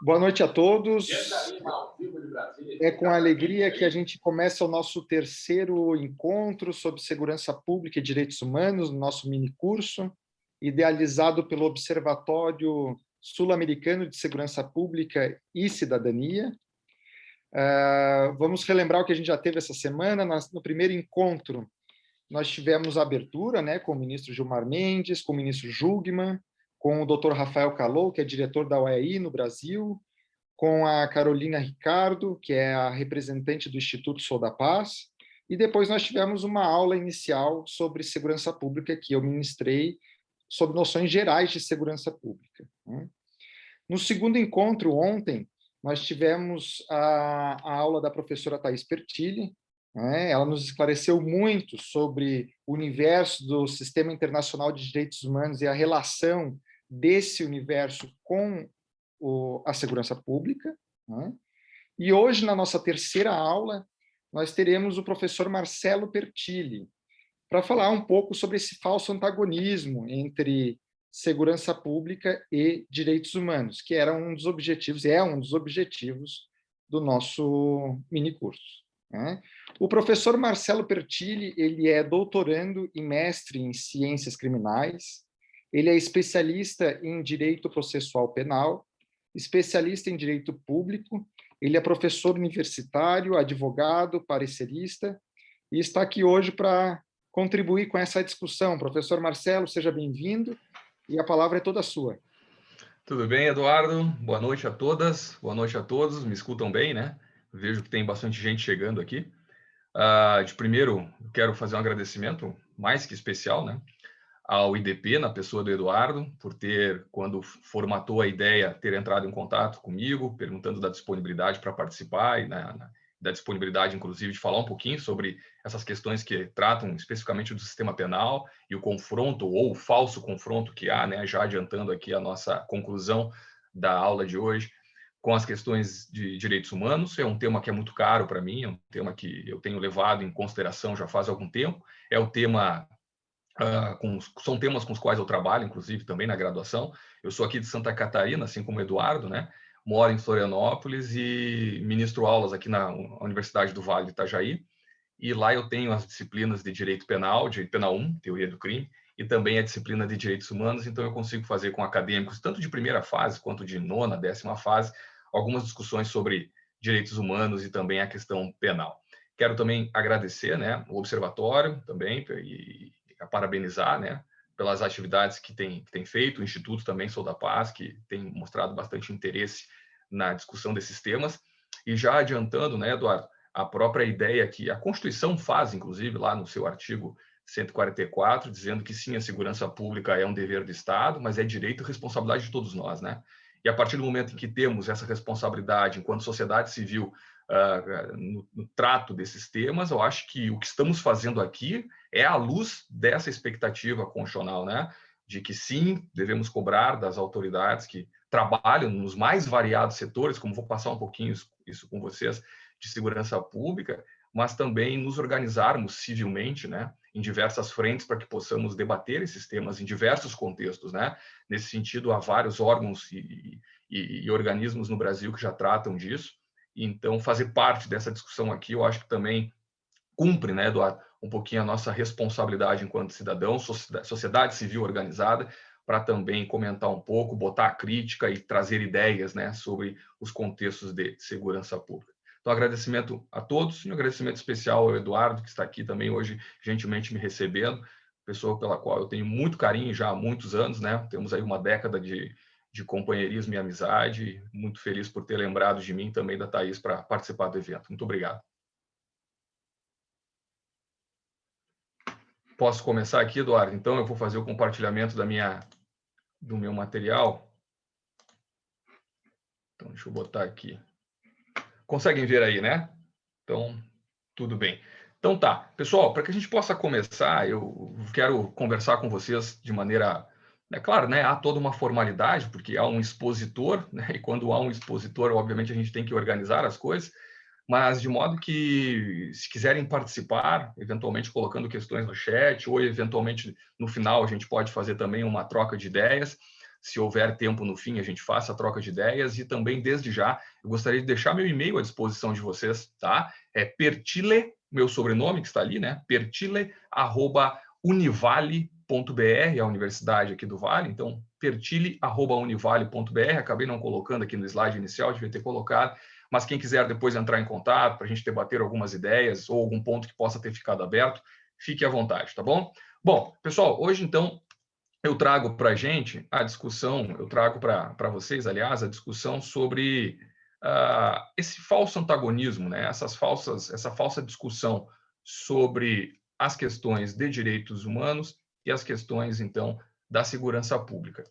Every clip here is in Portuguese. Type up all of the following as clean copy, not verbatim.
Boa noite a todos. É com alegria que a gente começa o nosso terceiro encontro sobre segurança pública e direitos humanos, no nosso minicurso, idealizado pelo Observatório Sul-Americano de Segurança Pública e Cidadania. Vamos relembrar o que a gente já teve essa semana. No primeiro encontro, nós tivemos a abertura, né, com o ministro Gilmar Mendes, com o ministro Jugman, com o Dr. Rafael Calou, que é diretor da OEI no Brasil, com a Carolina Ricardo, que é a representante do Instituto Sou da Paz, e depois nós tivemos uma aula inicial sobre segurança pública que eu ministrei sobre noções gerais de segurança pública. No segundo encontro, ontem, nós tivemos a aula da professora Thais Pertilli. Ela nos esclareceu muito sobre o universo do Sistema Internacional de Direitos Humanos e a relação desse universo com a segurança pública. E hoje, na nossa terceira aula, nós teremos o professor Marcelo Pertilli, para falar um pouco sobre esse falso antagonismo entre segurança pública e direitos humanos, que era um dos objetivos, é um dos objetivos do nosso minicurso. O professor Marcelo Pertilli, ele é doutorando e mestre em ciências criminais, ele é especialista em direito processual penal, especialista em direito público, ele é professor universitário, advogado, parecerista, e está aqui hoje para contribuir com essa discussão. Professor Marcelo, seja bem-vindo, e a palavra é toda sua. Tudo bem, Eduardo? Boa noite a todas, boa noite a todos. Me escutam bem, né? Vejo que tem bastante gente chegando aqui. De primeiro, quero fazer um agradecimento mais que especial, né, ao IDP, na pessoa do Eduardo, por ter, quando formatou a ideia, ter entrado em contato comigo, perguntando da disponibilidade para participar e da disponibilidade, inclusive, de falar um pouquinho sobre essas questões que tratam especificamente do sistema penal e o confronto ou o falso confronto que há, né, já adiantando aqui a nossa conclusão da aula de hoje, com as questões de direitos humanos. É um tema que é muito caro para mim, é um tema que eu tenho levado em consideração já faz algum tempo. É o tema são temas com os quais eu trabalho, inclusive, também na graduação. Eu sou aqui de Santa Catarina, assim como o Eduardo, né? Moro em Florianópolis e ministro aulas aqui na Universidade do Vale de Itajaí. E lá eu tenho as disciplinas de Direito Penal, Direito Penal 1, Teoria do Crime, e também a disciplina de Direitos Humanos. Então eu consigo fazer com acadêmicos, tanto de primeira fase quanto de nona, décima fase, algumas discussões sobre direitos humanos e também a questão penal. Quero também agradecer, né, o Observatório também e a parabenizar, né, pelas atividades que tem feito, o Instituto também Sou da Paz, que tem mostrado bastante interesse na discussão desses temas. E já adiantando, né, Eduardo, a própria ideia que a Constituição faz, inclusive, lá no seu artigo 144, dizendo que sim, a segurança pública é um dever do Estado, mas é direito e responsabilidade de todos nós, né? E a partir do momento em que temos essa responsabilidade enquanto sociedade civil no trato desses temas, eu acho que o que estamos fazendo aqui é à luz dessa expectativa constitucional, né? De que sim, devemos cobrar das autoridades que trabalham nos mais variados setores, como vou passar um pouquinho isso com vocês, de segurança pública, mas também nos organizarmos civilmente, né, em diversas frentes para que possamos debater esses temas em diversos contextos, né? Nesse sentido, há vários órgãos e organismos no Brasil que já tratam disso. Então, fazer parte dessa discussão aqui, eu acho que também cumpre, né, Eduardo, um pouquinho a nossa responsabilidade enquanto cidadão, sociedade civil organizada, para também comentar um pouco, botar a crítica e trazer ideias, né, sobre os contextos de segurança pública. Então, agradecimento a todos e um agradecimento especial ao Eduardo, que está aqui também hoje, gentilmente me recebendo, pessoa pela qual eu tenho muito carinho já há muitos anos, né? Temos aí uma década de companheirismo e amizade. Muito feliz por ter lembrado de mim também da Thais para participar do evento. Muito obrigado. Posso começar aqui, Eduardo? Então, eu vou fazer o compartilhamento do meu material. Então, deixa eu botar aqui. Conseguem ver aí, né? Então, tudo bem. Então tá, pessoal, para que a gente possa começar, eu quero conversar com vocês de maneira, é claro, né, há toda uma formalidade, porque há um expositor, né, e quando há um expositor, obviamente a gente tem que organizar as coisas, mas de modo que, se quiserem participar, eventualmente colocando questões no chat, ou eventualmente no final a gente pode fazer também uma troca de ideias, se houver tempo no fim, a gente faça a troca de ideias. E também, desde já, eu gostaria de deixar meu e-mail à disposição de vocês, tá? É Pertile, meu sobrenome que está ali, né? pertile@univale.br, a universidade aqui do Vale. Então, pertile@univale.br. Acabei não colocando aqui no slide inicial, devia ter colocado. Mas quem quiser depois entrar em contato para a gente debater algumas ideias ou algum ponto que possa ter ficado aberto, fique à vontade, tá bom? Bom, pessoal, hoje então eu trago para a gente a discussão, eu trago para vocês, aliás, a discussão sobre esse falso antagonismo, né? Essa falsa discussão sobre as questões de direitos humanos e as questões, então, da segurança pública.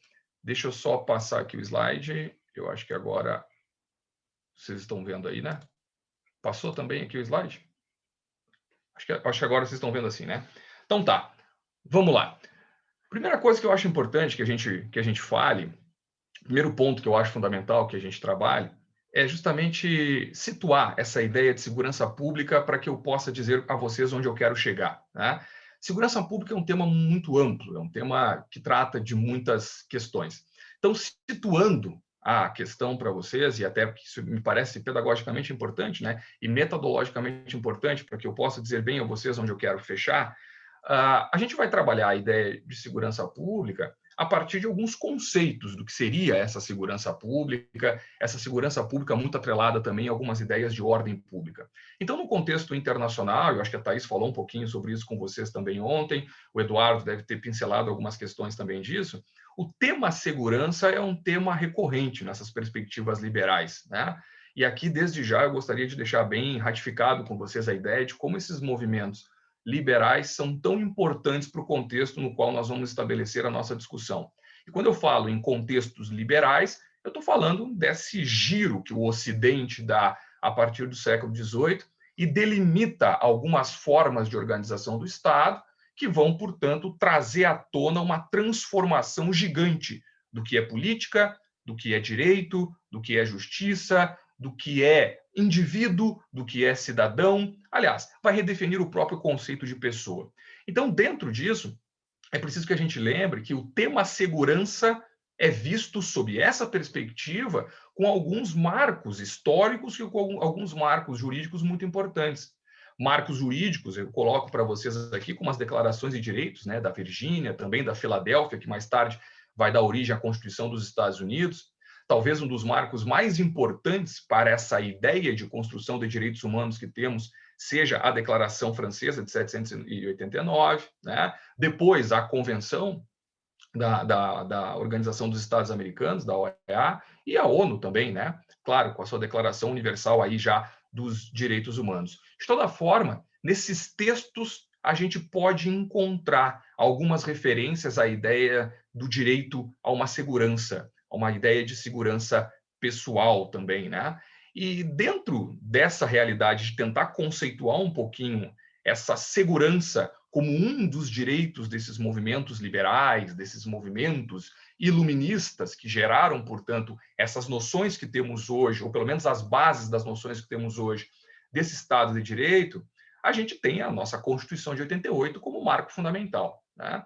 Deixa eu só passar aqui o slide, eu acho que agora vocês estão vendo aí, né? Passou também aqui o slide? Acho que agora vocês estão vendo assim, né? Então tá, vamos lá. Primeira coisa que eu acho importante que a gente fale, primeiro ponto que eu acho fundamental que a gente trabalhe, é justamente situar essa ideia de segurança pública para que eu possa dizer a vocês onde eu quero chegar, né? Segurança pública é um tema muito amplo, é um tema que trata de muitas questões. Então, situando a questão para vocês, e até que isso me parece pedagogicamente importante, né, e metodologicamente importante, para que eu possa dizer bem a vocês onde eu quero fechar, a gente vai trabalhar a ideia de segurança pública a partir de alguns conceitos do que seria essa segurança pública muito atrelada também a algumas ideias de ordem pública. Então, no contexto internacional, eu acho que a Thaís falou um pouquinho sobre isso com vocês também ontem, o Eduardo deve ter pincelado algumas questões também disso, o tema segurança é um tema recorrente nessas perspectivas liberais, né? E aqui, desde já, eu gostaria de deixar bem ratificado com vocês a ideia de como esses movimentos liberais são tão importantes para o contexto no qual nós vamos estabelecer a nossa discussão. E quando eu falo em contextos liberais, eu estou falando desse giro que o Ocidente dá a partir do século XVIII e delimita algumas formas de organização do Estado que vão, portanto, trazer à tona uma transformação gigante do que é política, do que é direito, do que é justiça, do que é indivíduo, do que é cidadão. Aliás, vai redefinir o próprio conceito de pessoa. Então, dentro disso, é preciso que a gente lembre que o tema segurança é visto sob essa perspectiva com alguns marcos históricos e com alguns marcos jurídicos muito importantes. Marcos jurídicos, eu coloco para vocês aqui com as declarações de direitos, né, da Virgínia, também da Filadélfia, que mais tarde vai dar origem à Constituição dos Estados Unidos. Talvez um dos marcos mais importantes para essa ideia de construção de direitos humanos que temos seja a Declaração Francesa de 1789, né? Depois a Convenção da Organização dos Estados Americanos, da OEA, e a ONU também, né? Claro, com a sua Declaração Universal aí já dos Direitos Humanos. De toda forma, nesses textos a gente pode encontrar algumas referências à ideia do direito a uma segurança, a uma ideia de segurança pessoal também, né? E dentro dessa realidade de tentar conceituar um pouquinho essa segurança como um dos direitos desses movimentos liberais, desses movimentos iluministas que geraram, portanto, essas noções que temos hoje, ou pelo menos as bases das noções que temos hoje desse Estado de Direito, a gente tem a nossa Constituição de 88 como marco fundamental, né?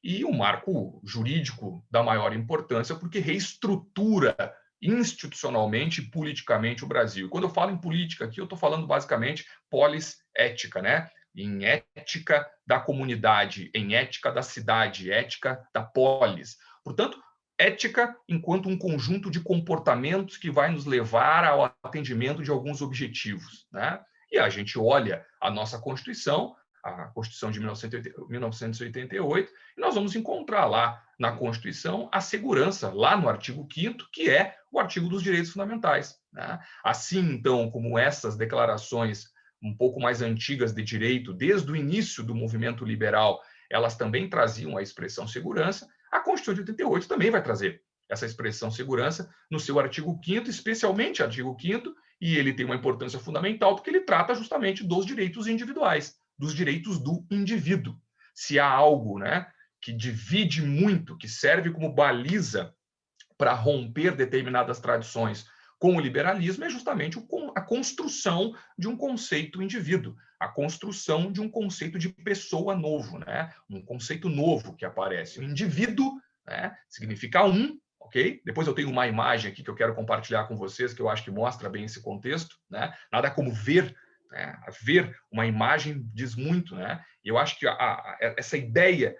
E um marco jurídico da maior importância, porque reestrutura institucionalmente e politicamente o Brasil. Quando eu falo em política aqui, eu estou falando basicamente polis ética, né? Em ética da comunidade, em ética da cidade, ética da polis. Portanto, ética enquanto um conjunto de comportamentos que vai nos levar ao atendimento de alguns objetivos, né? E a gente olha a nossa Constituição, a Constituição de 1988, e nós vamos encontrar lá na Constituição a segurança, lá no artigo 5º, que é o artigo dos direitos fundamentais, né? Assim, então, como essas declarações um pouco mais antigas de direito, desde o início do movimento liberal, elas também traziam a expressão segurança, a Constituição de 88 também vai trazer essa expressão segurança no seu artigo 5º, especialmente artigo 5º, e ele tem uma importância fundamental porque ele trata justamente dos direitos individuais, dos direitos do indivíduo. Se há algo, né, que divide muito, que serve como baliza para romper determinadas tradições com o liberalismo, é justamente a construção de um conceito indivíduo, a construção de um conceito de pessoa novo, né? Um conceito novo que aparece. O indivíduo, né, significa um, ok? Depois eu tenho uma imagem aqui que eu quero compartilhar com vocês, que eu acho que mostra bem esse contexto, né? Nada como ver, né? Ver uma imagem diz muito, né? E eu acho que essa ideia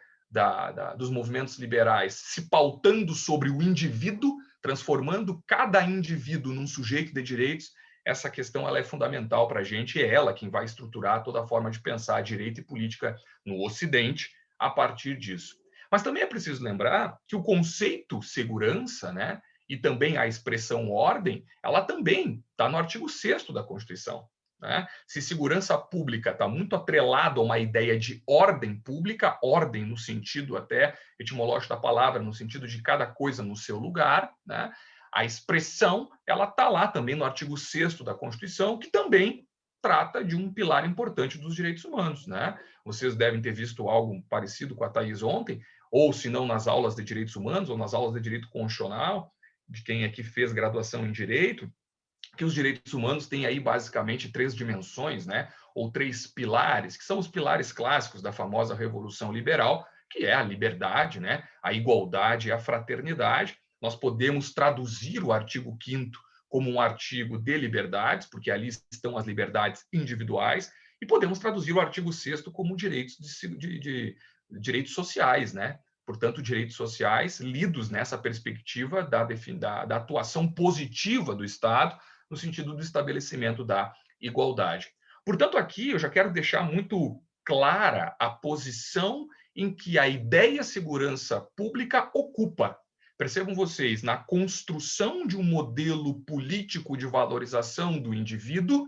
dos movimentos liberais se pautando sobre o indivíduo, transformando cada indivíduo num sujeito de direitos, essa questão ela é fundamental para a gente, e é ela quem vai estruturar toda a forma de pensar direito e política no Ocidente a partir disso. Mas também é preciso lembrar que o conceito segurança, né, e também a expressão ordem, ela também está no artigo 6º da Constituição. Né? Se segurança pública está muito atrelado a uma ideia de ordem pública, ordem no sentido até etimológico da palavra, no sentido de cada coisa no seu lugar, né? A expressão ela está lá também no artigo 6º da Constituição, que também trata de um pilar importante dos direitos humanos. Né? Vocês devem ter visto algo parecido com a Thaís ontem, ou se não nas aulas de direitos humanos, ou nas aulas de direito constitucional, de quem aqui fez graduação em direito, que os direitos humanos têm aí basicamente 3 dimensões, né? Ou 3 pilares, que são os pilares clássicos da famosa Revolução Liberal, que é a liberdade, né? A igualdade e a fraternidade. Nós podemos traduzir o artigo 5º como um artigo de liberdades, porque ali estão as liberdades individuais, e podemos traduzir o artigo 6º como direitos de direitos sociais, né? Portanto, direitos sociais lidos nessa perspectiva da atuação positiva do Estado no sentido do estabelecimento da igualdade. Portanto, aqui eu já quero deixar muito clara a posição em que a ideia segurança pública ocupa. Percebam vocês, na construção de um modelo político de valorização do indivíduo,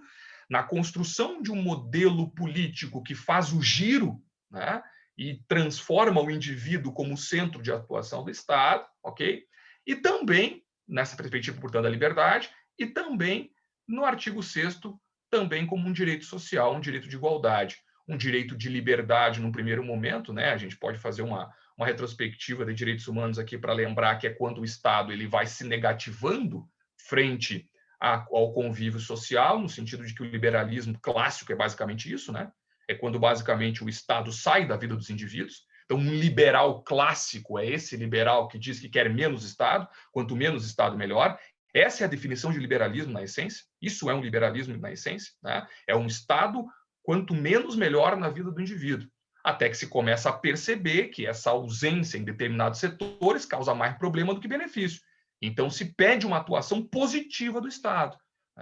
na construção de um modelo político que faz o giro, né, e transforma o indivíduo como centro de atuação do Estado, ok? E também, nessa perspectiva, portanto, da liberdade, e também no artigo 6º, também como um direito social, um direito de igualdade, um direito de liberdade num primeiro momento, né? A gente pode fazer uma retrospectiva de direitos humanos aqui para lembrar que é quando o Estado ele vai se negativando frente ao convívio social, no sentido de que o liberalismo clássico é basicamente isso, né? É quando basicamente o Estado sai da vida dos indivíduos. Então, um liberal clássico é esse liberal que diz que quer menos Estado, quanto menos Estado, melhor. Essa é a definição de liberalismo na essência. Isso é um liberalismo na essência. Né? É um Estado quanto menos melhor na vida do indivíduo. Até que se começa a perceber que essa ausência em determinados setores causa mais problema do que benefício. Então, se pede uma atuação positiva do Estado.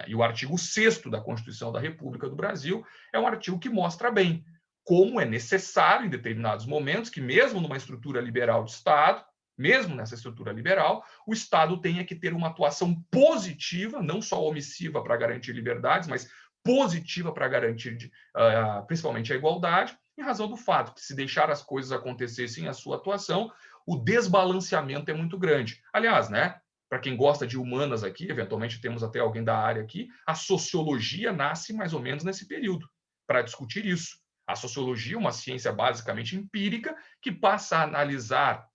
E o artigo 6º da Constituição da República do Brasil é um artigo que mostra bem como é necessário, em determinados momentos, que mesmo numa estrutura liberal de Estado, mesmo nessa estrutura liberal, o Estado tenha que ter uma atuação positiva, não só omissiva para garantir liberdades, mas positiva para garantir principalmente a igualdade, em razão do fato que, se deixar as coisas acontecerem sem a sua atuação, o desbalanceamento é muito grande. Aliás, né? Para quem gosta de humanas aqui, eventualmente temos até alguém da área aqui, a sociologia nasce mais ou menos nesse período, para discutir isso. A sociologia é uma ciência basicamente empírica que passa a analisar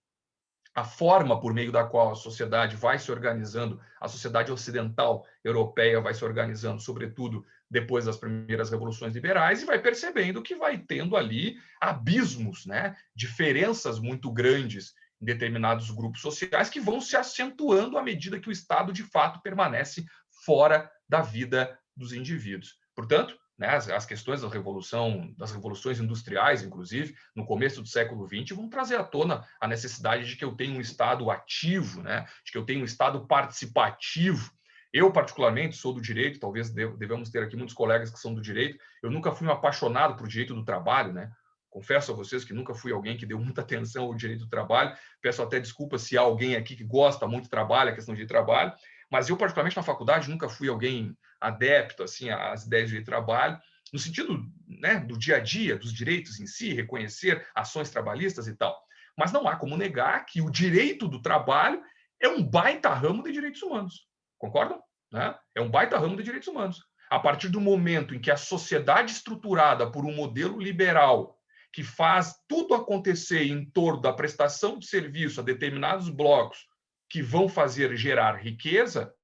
a forma por meio da qual a sociedade vai se organizando, a sociedade ocidental europeia vai se organizando, sobretudo depois das primeiras revoluções liberais, e vai percebendo que vai tendo ali abismos, né? Diferenças muito grandes em determinados grupos sociais que vão se acentuando à medida que o Estado, de fato, permanece fora da vida dos indivíduos. Portanto, né, as questões das revoluções industriais, inclusive, no começo do século XX, vão trazer à tona a necessidade de que eu tenha um Estado ativo, né, de que eu tenha um Estado participativo. Eu, particularmente, sou do direito, talvez devemos ter aqui muitos colegas que são do direito. Eu nunca fui um apaixonado por direito do trabalho, né? Confesso a vocês que nunca fui alguém que deu muita atenção ao direito do trabalho. Peço até desculpa se há alguém aqui que gosta muito do trabalho, a questão de trabalho. Mas eu, particularmente na faculdade, nunca fui alguém adepto assim às ideias de trabalho, no sentido, né, do dia a dia, dos direitos em si, reconhecer ações trabalhistas e tal. Mas não há como negar que o direito do trabalho é um baita ramo de direitos humanos. Concordam? Né? É um baita ramo de direitos humanos. A partir do momento em que a sociedade estruturada por um modelo liberal que faz tudo acontecer em torno da prestação de serviço a determinados blocos que vão fazer gerar riqueza,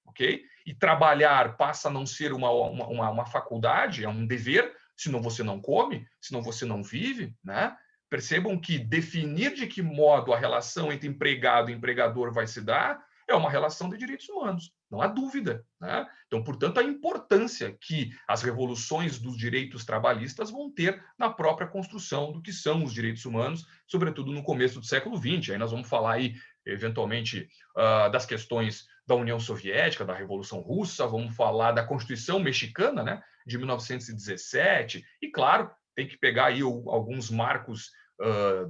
ok? E trabalhar passa a não ser uma faculdade, é um dever, senão você não come, senão você não vive, né? Percebam que definir de que modo a relação entre empregado e empregador vai se dar é uma relação de direitos humanos, não há dúvida, né? Então, portanto, a importância que as revoluções dos direitos trabalhistas vão ter na própria construção do que são os direitos humanos, sobretudo no começo do século XX. Aí nós vamos falar aí, eventualmente, das questões da União Soviética, da Revolução Russa, vamos falar da Constituição Mexicana, né, de 1917, e, claro, tem que pegar aí alguns marcos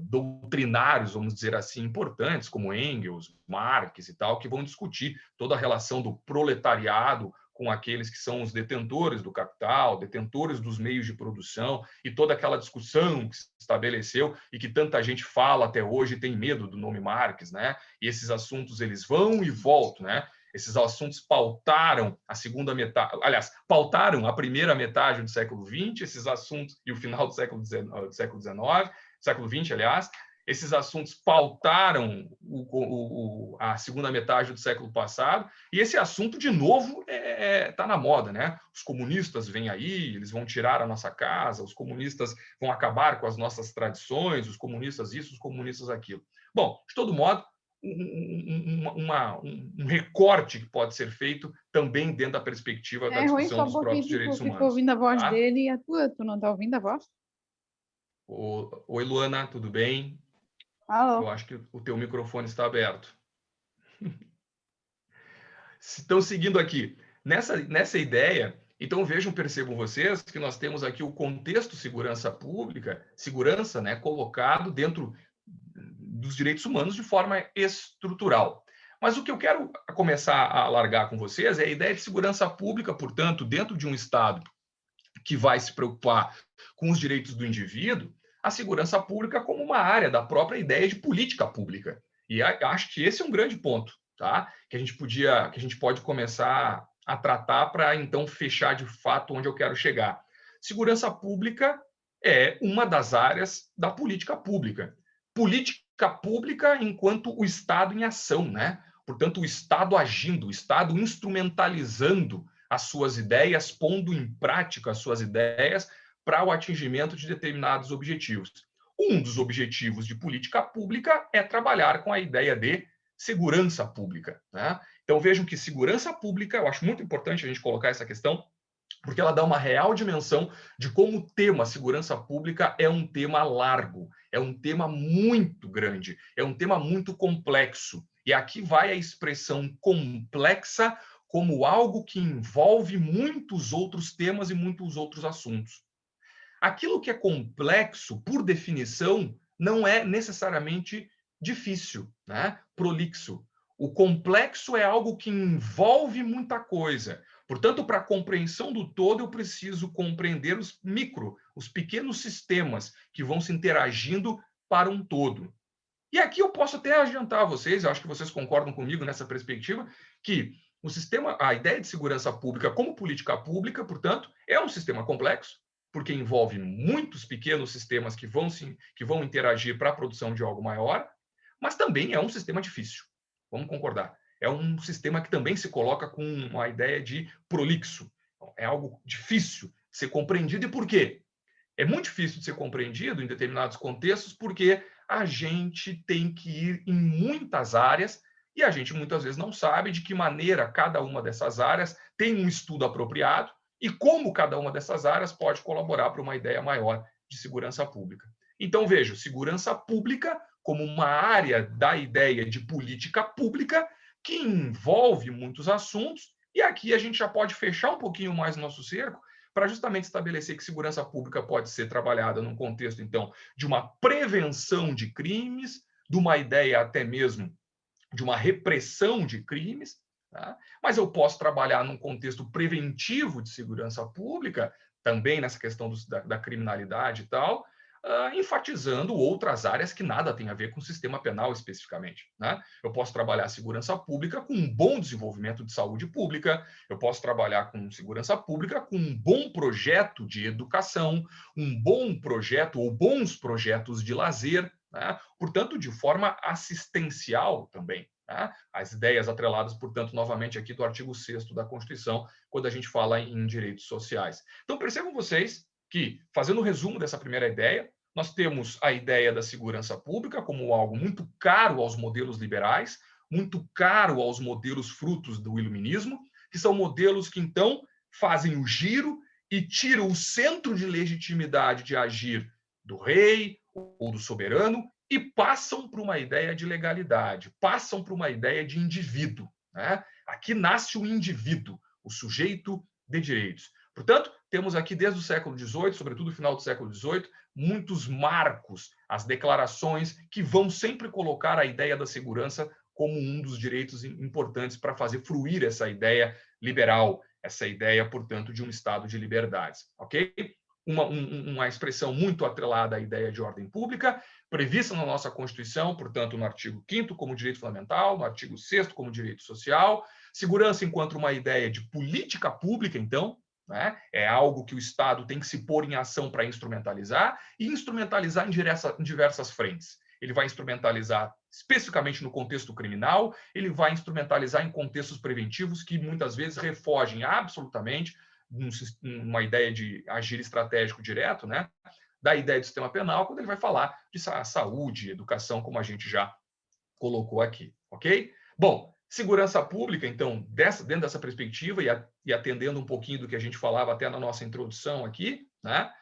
doutrinários, vamos dizer assim, importantes, como Engels, Marx e tal, que vão discutir toda a relação do proletariado com aqueles que são os detentores do capital, detentores dos meios de produção, e toda aquela discussão que se estabeleceu e que tanta gente fala até hoje e tem medo do nome Marx, né? E esses assuntos, eles vão e voltam, né? Esses assuntos pautaram a segunda metade, aliás, pautaram a primeira metade do século XX, esses assuntos, e o final do século XIX, século XX, aliás, esses assuntos pautaram a segunda metade do século passado, e esse assunto, de novo, está na moda, né? Os comunistas vêm aí, eles vão tirar a nossa casa, os comunistas vão acabar com as nossas tradições, os comunistas isso, os comunistas aquilo. Bom, de todo modo, um recorte que pode ser feito também dentro da perspectiva da discussão dos próprios direitos humanos. Ficou ouvindo a voz tá? dele e a tua, tu não está ouvindo a voz? Oi, Luana, tudo bem? Alô? Eu acho que o teu microfone está aberto. Estão seguindo aqui. Nessa ideia, então vejam, percebam vocês que nós temos aqui o contexto segurança pública, segurança, né, colocado dentro dos direitos humanos de forma estrutural. Mas o que eu quero começar a largar com vocês é a ideia de segurança pública, portanto, dentro de um Estado que vai se preocupar com os direitos do indivíduo, a segurança pública como uma área da própria ideia de política pública. E acho que esse é um grande ponto, tá? Que a gente pode começar a tratar para então fechar de fato onde eu quero chegar. Segurança pública é uma das áreas da política pública. Política pública enquanto o Estado em ação, né? Portanto, o Estado agindo, o Estado instrumentalizando as suas ideias, pondo em prática as suas ideias para o atingimento de determinados objetivos. Um dos objetivos de política pública é trabalhar com a ideia de segurança pública, né? Então vejam que segurança pública, eu acho muito importante a gente colocar essa questão, porque ela dá uma real dimensão de como o tema segurança pública é um tema largo, é um tema muito grande, é um tema muito complexo. E aqui vai a expressão complexa como algo que envolve muitos outros temas e muitos outros assuntos. Aquilo que é complexo, por definição, não é necessariamente difícil, né? Prolixo. O complexo é algo que envolve muita coisa. Portanto, para a compreensão do todo, eu preciso compreender os pequenos sistemas que vão se interagindo para um todo. E aqui eu posso até adiantar a vocês, eu acho que vocês concordam comigo nessa perspectiva, que o sistema, a ideia de segurança pública como política pública, portanto, é um sistema complexo, porque envolve muitos pequenos sistemas que vão interagir para a produção de algo maior, mas também é um sistema difícil. Vamos concordar. É um sistema que também se coloca com uma ideia de prolixo. É algo difícil de ser compreendido. E por quê? É muito difícil de ser compreendido em determinados contextos porque a gente tem que ir em muitas áreas e a gente muitas vezes não sabe de que maneira cada uma dessas áreas tem um estudo apropriado e como cada uma dessas áreas pode colaborar para uma ideia maior de segurança pública. Então, vejo segurança pública como uma área da ideia de política pública que envolve muitos assuntos, e aqui a gente já pode fechar um pouquinho mais o nosso cerco para justamente estabelecer que segurança pública pode ser trabalhada num contexto, então, de uma prevenção de crimes, de uma ideia até mesmo de uma repressão de crimes, tá? Mas eu posso trabalhar num contexto preventivo de segurança pública, também nessa questão da criminalidade e tal, enfatizando outras áreas que nada tem a ver com o sistema penal especificamente, né? Eu posso trabalhar segurança pública com um bom desenvolvimento de saúde pública, eu posso trabalhar com segurança pública com um bom projeto de educação, um bom projeto ou bons projetos de lazer, né? Portanto, de forma assistencial também. Tá? As ideias atreladas, portanto, novamente aqui do artigo 6º da Constituição, quando a gente fala em direitos sociais. Então, percebam vocês que, fazendo o resumo dessa primeira ideia, nós temos a ideia da segurança pública como algo muito caro aos modelos liberais, muito caro aos modelos frutos do iluminismo, que são modelos que, então, fazem o giro e tiram o centro de legitimidade de agir do rei ou do soberano e passam para uma ideia de legalidade, passam para uma ideia de indivíduo, né? Aqui nasce o indivíduo, o sujeito de direitos. Portanto, temos aqui desde o século XVIII, sobretudo no final do século XVIII, muitos marcos, as declarações que vão sempre colocar a ideia da segurança como um dos direitos importantes para fazer fruir essa ideia liberal, essa ideia, portanto, de um estado de liberdades, ok? Uma expressão muito atrelada à ideia de ordem pública, prevista na nossa Constituição, portanto, no artigo 5º como direito fundamental, no artigo 6º como direito social, segurança enquanto uma ideia de política pública, então, né? É algo que o Estado tem que se pôr em ação para instrumentalizar, e instrumentalizar em diversas frentes. Ele vai instrumentalizar especificamente no contexto criminal, ele vai instrumentalizar em contextos preventivos que muitas vezes refogem absolutamente uma ideia de agir estratégico direto, né? Da ideia do sistema penal, quando ele vai falar de saúde, educação, como a gente já colocou aqui, ok? Bom, segurança pública, então, dentro dessa perspectiva e atendendo um pouquinho do que a gente falava até na nossa introdução aqui, né?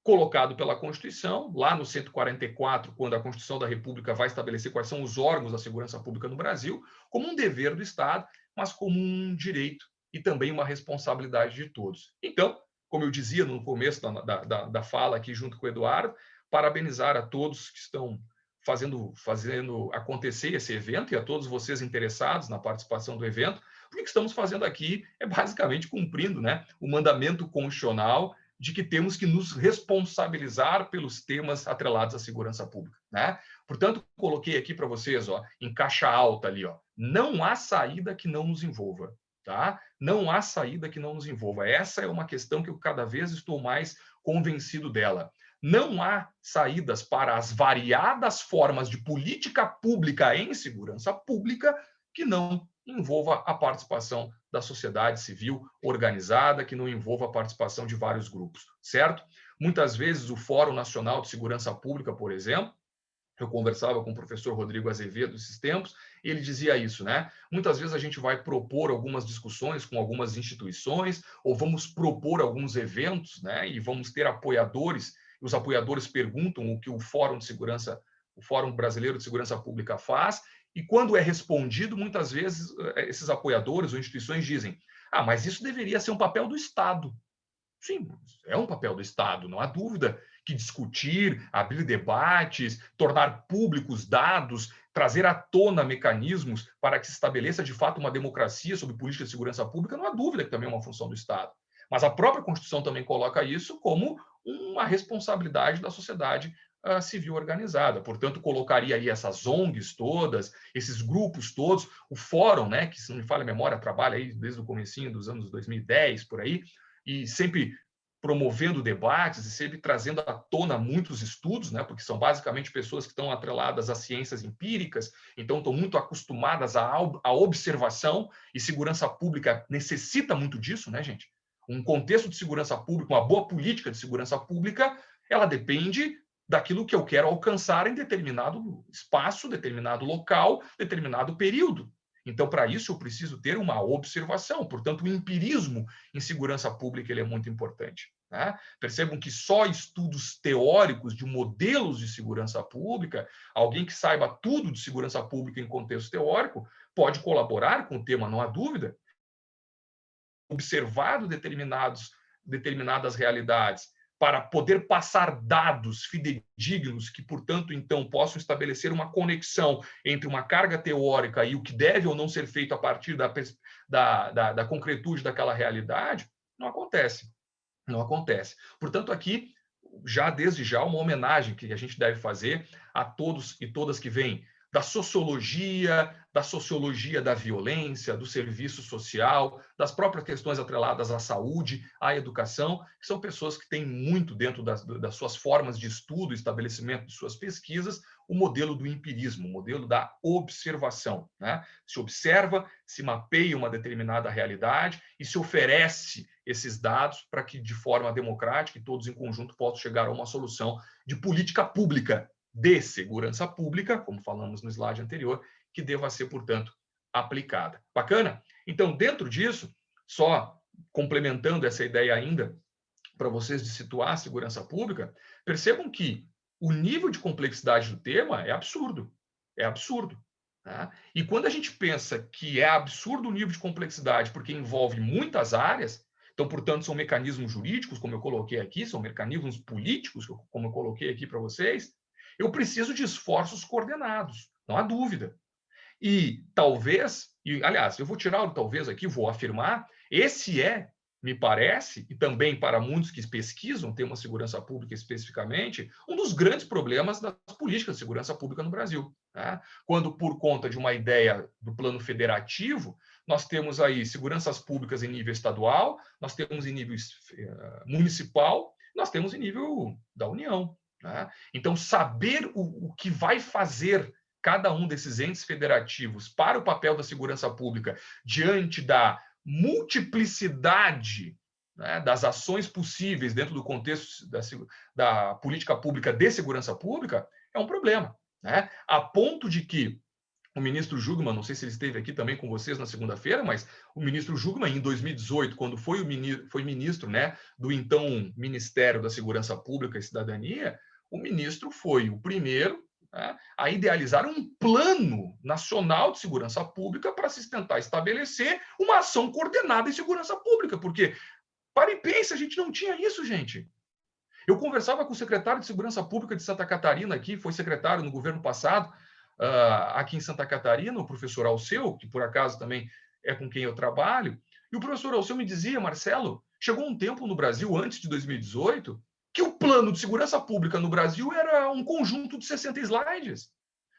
Colocado pela Constituição, lá no 144, quando a Constituição da República vai estabelecer quais são os órgãos da segurança pública no Brasil, como um dever do Estado, mas como um direito e também uma responsabilidade de todos. Então, como eu dizia no começo da fala aqui junto com o Eduardo, parabenizar a todos que estão fazendo acontecer esse evento e a todos vocês interessados na participação do evento, porque o que estamos fazendo aqui é basicamente cumprindo, né, o mandamento constitucional de que temos que nos responsabilizar pelos temas atrelados à segurança pública, né? Portanto, coloquei aqui para vocês, ó, em caixa alta ali, ó, não há saída que não nos envolva, tá? Não há saída que não nos envolva. Essa é uma questão que eu cada vez estou mais convencido dela. Não há saídas para as variadas formas de política pública em segurança pública que não envolva a participação da sociedade civil organizada, que não envolva a participação de vários grupos, certo? Muitas vezes o Fórum Nacional de Segurança Pública, por exemplo, eu conversava com o professor Rodrigo Azevedo esses tempos, e ele dizia isso, né? Muitas vezes a gente vai propor algumas discussões com algumas instituições, ou vamos propor alguns eventos, né? E vamos ter apoiadores, e os apoiadores perguntam o que o Fórum Brasileiro de Segurança Pública faz, e quando é respondido, muitas vezes esses apoiadores ou instituições dizem: ah, mas isso deveria ser um papel do Estado. Sim, é um papel do Estado, não há dúvida que discutir, abrir debates, tornar públicos dados, trazer à tona mecanismos para que se estabeleça de fato uma democracia sobre política de segurança pública, não há dúvida que também é uma função do Estado. Mas a própria Constituição também coloca isso como uma responsabilidade da sociedade civil organizada. Portanto, colocaria aí essas ONGs todas, esses grupos todos, o fórum, né, que, se não me falha a memória, trabalha aí desde o comecinho dos anos 2010, por aí, e sempre promovendo debates e sempre trazendo à tona muitos estudos, né, porque são basicamente pessoas que estão atreladas às ciências empíricas, então estão muito acostumadas à observação, e segurança pública necessita muito disso, né, gente? Um contexto de segurança pública, uma boa política de segurança pública, ela depende daquilo que eu quero alcançar em determinado espaço, determinado local, determinado período. Então, para isso, eu preciso ter uma observação. Portanto, o empirismo em segurança pública ele é muito importante, né? Percebam que só estudos teóricos de modelos de segurança pública, alguém que saiba tudo de segurança pública em contexto teórico, pode colaborar com o tema, não há dúvida. Observado determinadas realidades, para poder passar dados fidedignos que, portanto, então, possam estabelecer uma conexão entre uma carga teórica e o que deve ou não ser feito a partir da concretude daquela realidade, não acontece. Não acontece. Portanto, aqui, desde já, uma homenagem que a gente deve fazer a todos e todas que vêm da sociologia da violência, do serviço social, das próprias questões atreladas à saúde, à educação, que são pessoas que têm muito dentro das suas formas de estudo, estabelecimento de suas pesquisas, o modelo do empirismo, o modelo da observação, né? Se observa, se mapeia uma determinada realidade e se oferece esses dados para que, de forma democrática, e todos em conjunto possam chegar a uma solução de política pública de segurança pública, como falamos no slide anterior, que deva ser, portanto, aplicada. Bacana? Então, dentro disso, só complementando essa ideia ainda, para vocês de situar a segurança pública, percebam que o nível de complexidade do tema é absurdo. É absurdo. Tá? E quando a gente pensa que é absurdo o nível de complexidade, porque envolve muitas áreas, então, portanto, são mecanismos jurídicos, como eu coloquei aqui, são mecanismos políticos, como eu coloquei aqui para vocês, eu preciso de esforços coordenados, não há dúvida. E talvez, e aliás, eu vou tirar o talvez aqui, vou afirmar, esse me parece, e também para muitos que pesquisam tema segurança pública especificamente, um dos grandes problemas das políticas de segurança pública no Brasil. Né? Quando, por conta de uma ideia do plano federativo, nós temos aí seguranças públicas em nível estadual, nós temos em nível municipal, nós temos em nível da União. Né? Então, saber o que vai fazer cada um desses entes federativos para o papel da segurança pública diante da multiplicidade, né, das ações possíveis dentro do contexto da política pública de segurança pública é um problema. Né? A ponto de que o ministro Jugman, não sei se ele esteve aqui também com vocês na segunda-feira, mas o ministro Jugman, em 2018, quando foi ministro, né, do então Ministério da Segurança Pública e Cidadania, o ministro foi o primeiro, né, a idealizar um plano nacional de segurança pública para se tentar estabelecer uma ação coordenada em segurança pública, porque, para e pense, a gente não tinha isso, gente. Eu conversava com o secretário de Segurança Pública de Santa Catarina, aqui, foi secretário no governo passado, aqui em Santa Catarina, o professor Alceu, que por acaso também é com quem eu trabalho, e o professor Alceu me dizia, Marcelo, chegou um tempo no Brasil, antes de 2018, que o plano de segurança pública no Brasil era um conjunto de 60 slides,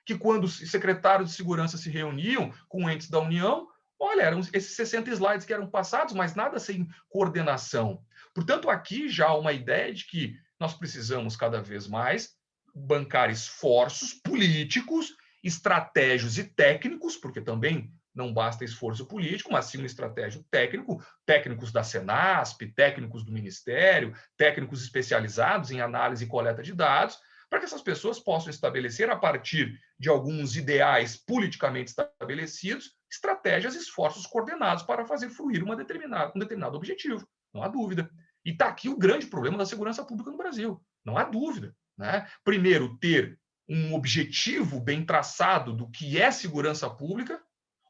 que quando os secretários de segurança se reuniam com entes da União, olha, eram esses 60 slides que eram passados, mas nada sem coordenação. Portanto, aqui já há uma ideia de que nós precisamos cada vez mais bancar esforços políticos, estratégicos e técnicos, porque também não basta esforço político, mas sim um estratégico técnico, técnicos da Senasp, técnicos do Ministério, técnicos especializados em análise e coleta de dados, para que essas pessoas possam estabelecer, a partir de alguns ideais politicamente estabelecidos, estratégias e esforços coordenados para fazer fluir um determinado objetivo. Não há dúvida. E está aqui o grande problema da segurança pública no Brasil. Não há dúvida. Né? Primeiro, ter um objetivo bem traçado do que é segurança pública,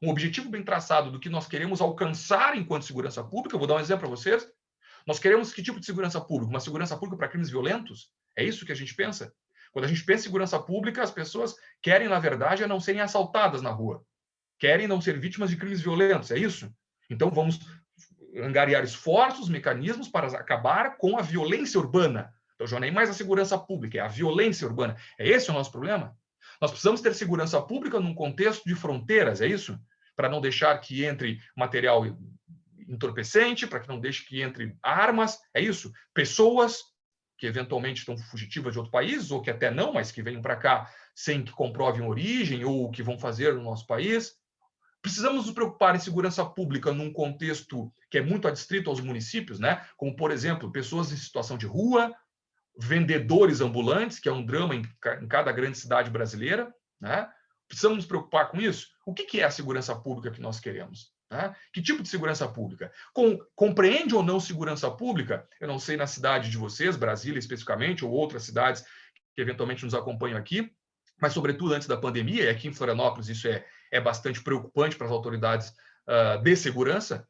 um objetivo bem traçado do que nós queremos alcançar enquanto segurança pública. Eu vou dar um exemplo para vocês. Nós queremos que tipo de segurança pública? Uma segurança pública para crimes violentos? É isso que a gente pensa? Quando a gente pensa em segurança pública, as pessoas querem, na verdade, não serem assaltadas na rua. Querem não ser vítimas de crimes violentos, é isso? Então, vamos angariar esforços, mecanismos para acabar com a violência urbana. Então, já nem mais a segurança pública, é a violência urbana. É esse o nosso problema? Nós precisamos ter segurança pública num contexto de fronteiras, é isso? Para não deixar que entre material entorpecente, para que não deixe que entre armas, é isso? Pessoas que eventualmente estão fugitivas de outro país, ou que até não, mas que venham para cá sem que comprovem origem, ou o que vão fazer no nosso país. Precisamos nos preocupar em segurança pública num contexto que é muito adstrito aos municípios, né? Como, por exemplo, pessoas em situação de rua, vendedores ambulantes, que é um drama em cada grande cidade brasileira, né? Precisamos nos preocupar com isso? O que é a segurança pública que nós queremos? Né? Que tipo de segurança pública? Compreende ou não segurança pública? Eu não sei na cidade de vocês, Brasília especificamente, ou outras cidades que eventualmente nos acompanham aqui, mas sobretudo antes da pandemia, e aqui em Florianópolis isso é bastante preocupante para as autoridades de segurança,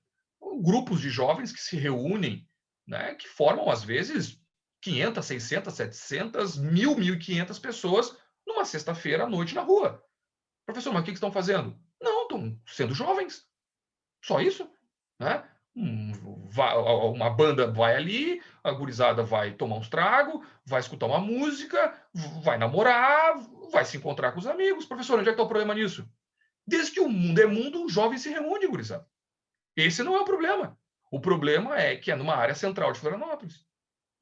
grupos de jovens que se reúnem, né, que formam às vezes 500, 600, 700, 1.000, 1.500 pessoas numa sexta-feira à noite na rua. Professor, mas o que estão fazendo? Não, estão sendo jovens. Só isso. Né? Uma banda vai ali, a gurizada vai tomar uns tragos, vai escutar uma música, vai namorar, vai se encontrar com os amigos. Professor, onde é que está o problema nisso? Desde que o mundo é mundo, o jovem se reúne, gurizada. Esse não é o problema. O problema é que é numa área central de Florianópolis.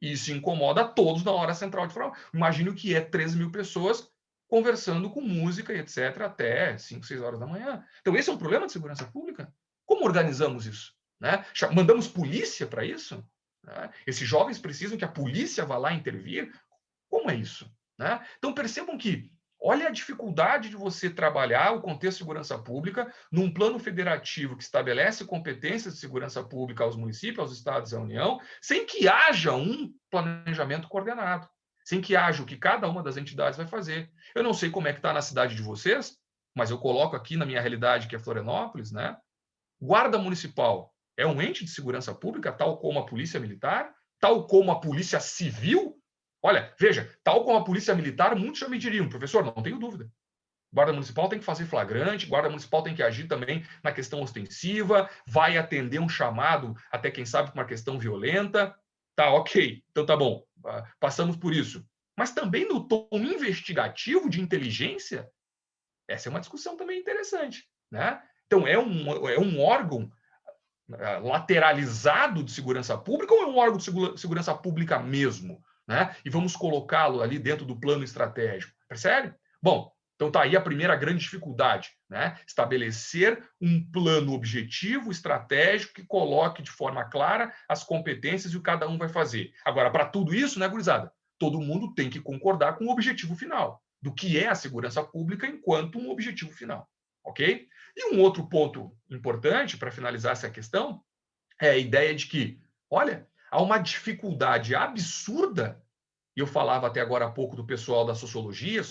E isso incomoda a todos na hora central de Florianópolis. Imagine o que é 13.000 pessoas conversando com música e etc. até 5, 6 horas da manhã. Então, esse é um problema de segurança pública. Como organizamos isso? Né? Mandamos polícia para isso? Né? Esses jovens precisam que a polícia vá lá intervir? Como é isso? Né? Então, percebam que olha a dificuldade de você trabalhar o contexto de segurança pública num plano federativo que estabelece competências de segurança pública aos municípios, aos estados e à União, sem que haja um planejamento coordenado, sem que haja o que cada uma das entidades vai fazer. Eu não sei como é que está na cidade de vocês, mas eu coloco aqui na minha realidade, que é Florianópolis, né? Guarda Municipal é um ente de segurança pública, tal como a Polícia Militar, tal como a Polícia Civil. Olha, veja, tal como a Polícia Militar, muitos já me diriam, professor, não tenho dúvida. Guarda Municipal tem que fazer flagrante, Guarda Municipal tem que agir também na questão ostensiva, vai atender um chamado, até quem sabe, com uma questão violenta. Tá, ok, então tá bom, passamos por isso. Mas também no tom investigativo de inteligência, essa é uma discussão também interessante, né? Então, é um órgão lateralizado de segurança pública ou é um órgão de segurança pública mesmo? Né? E vamos colocá-lo ali dentro do plano estratégico. Percebe? Bom, então está aí a primeira grande dificuldade, né? Estabelecer um plano objetivo, estratégico, que coloque de forma clara as competências e o que cada um vai fazer. Agora, para tudo isso, né, gurizada? Todo mundo tem que concordar com o objetivo final, do que é a segurança pública enquanto um objetivo final. Ok? E um outro ponto importante para finalizar essa questão é a ideia de que, olha, há uma dificuldade absurda, e eu falava até agora há pouco do pessoal da sociologia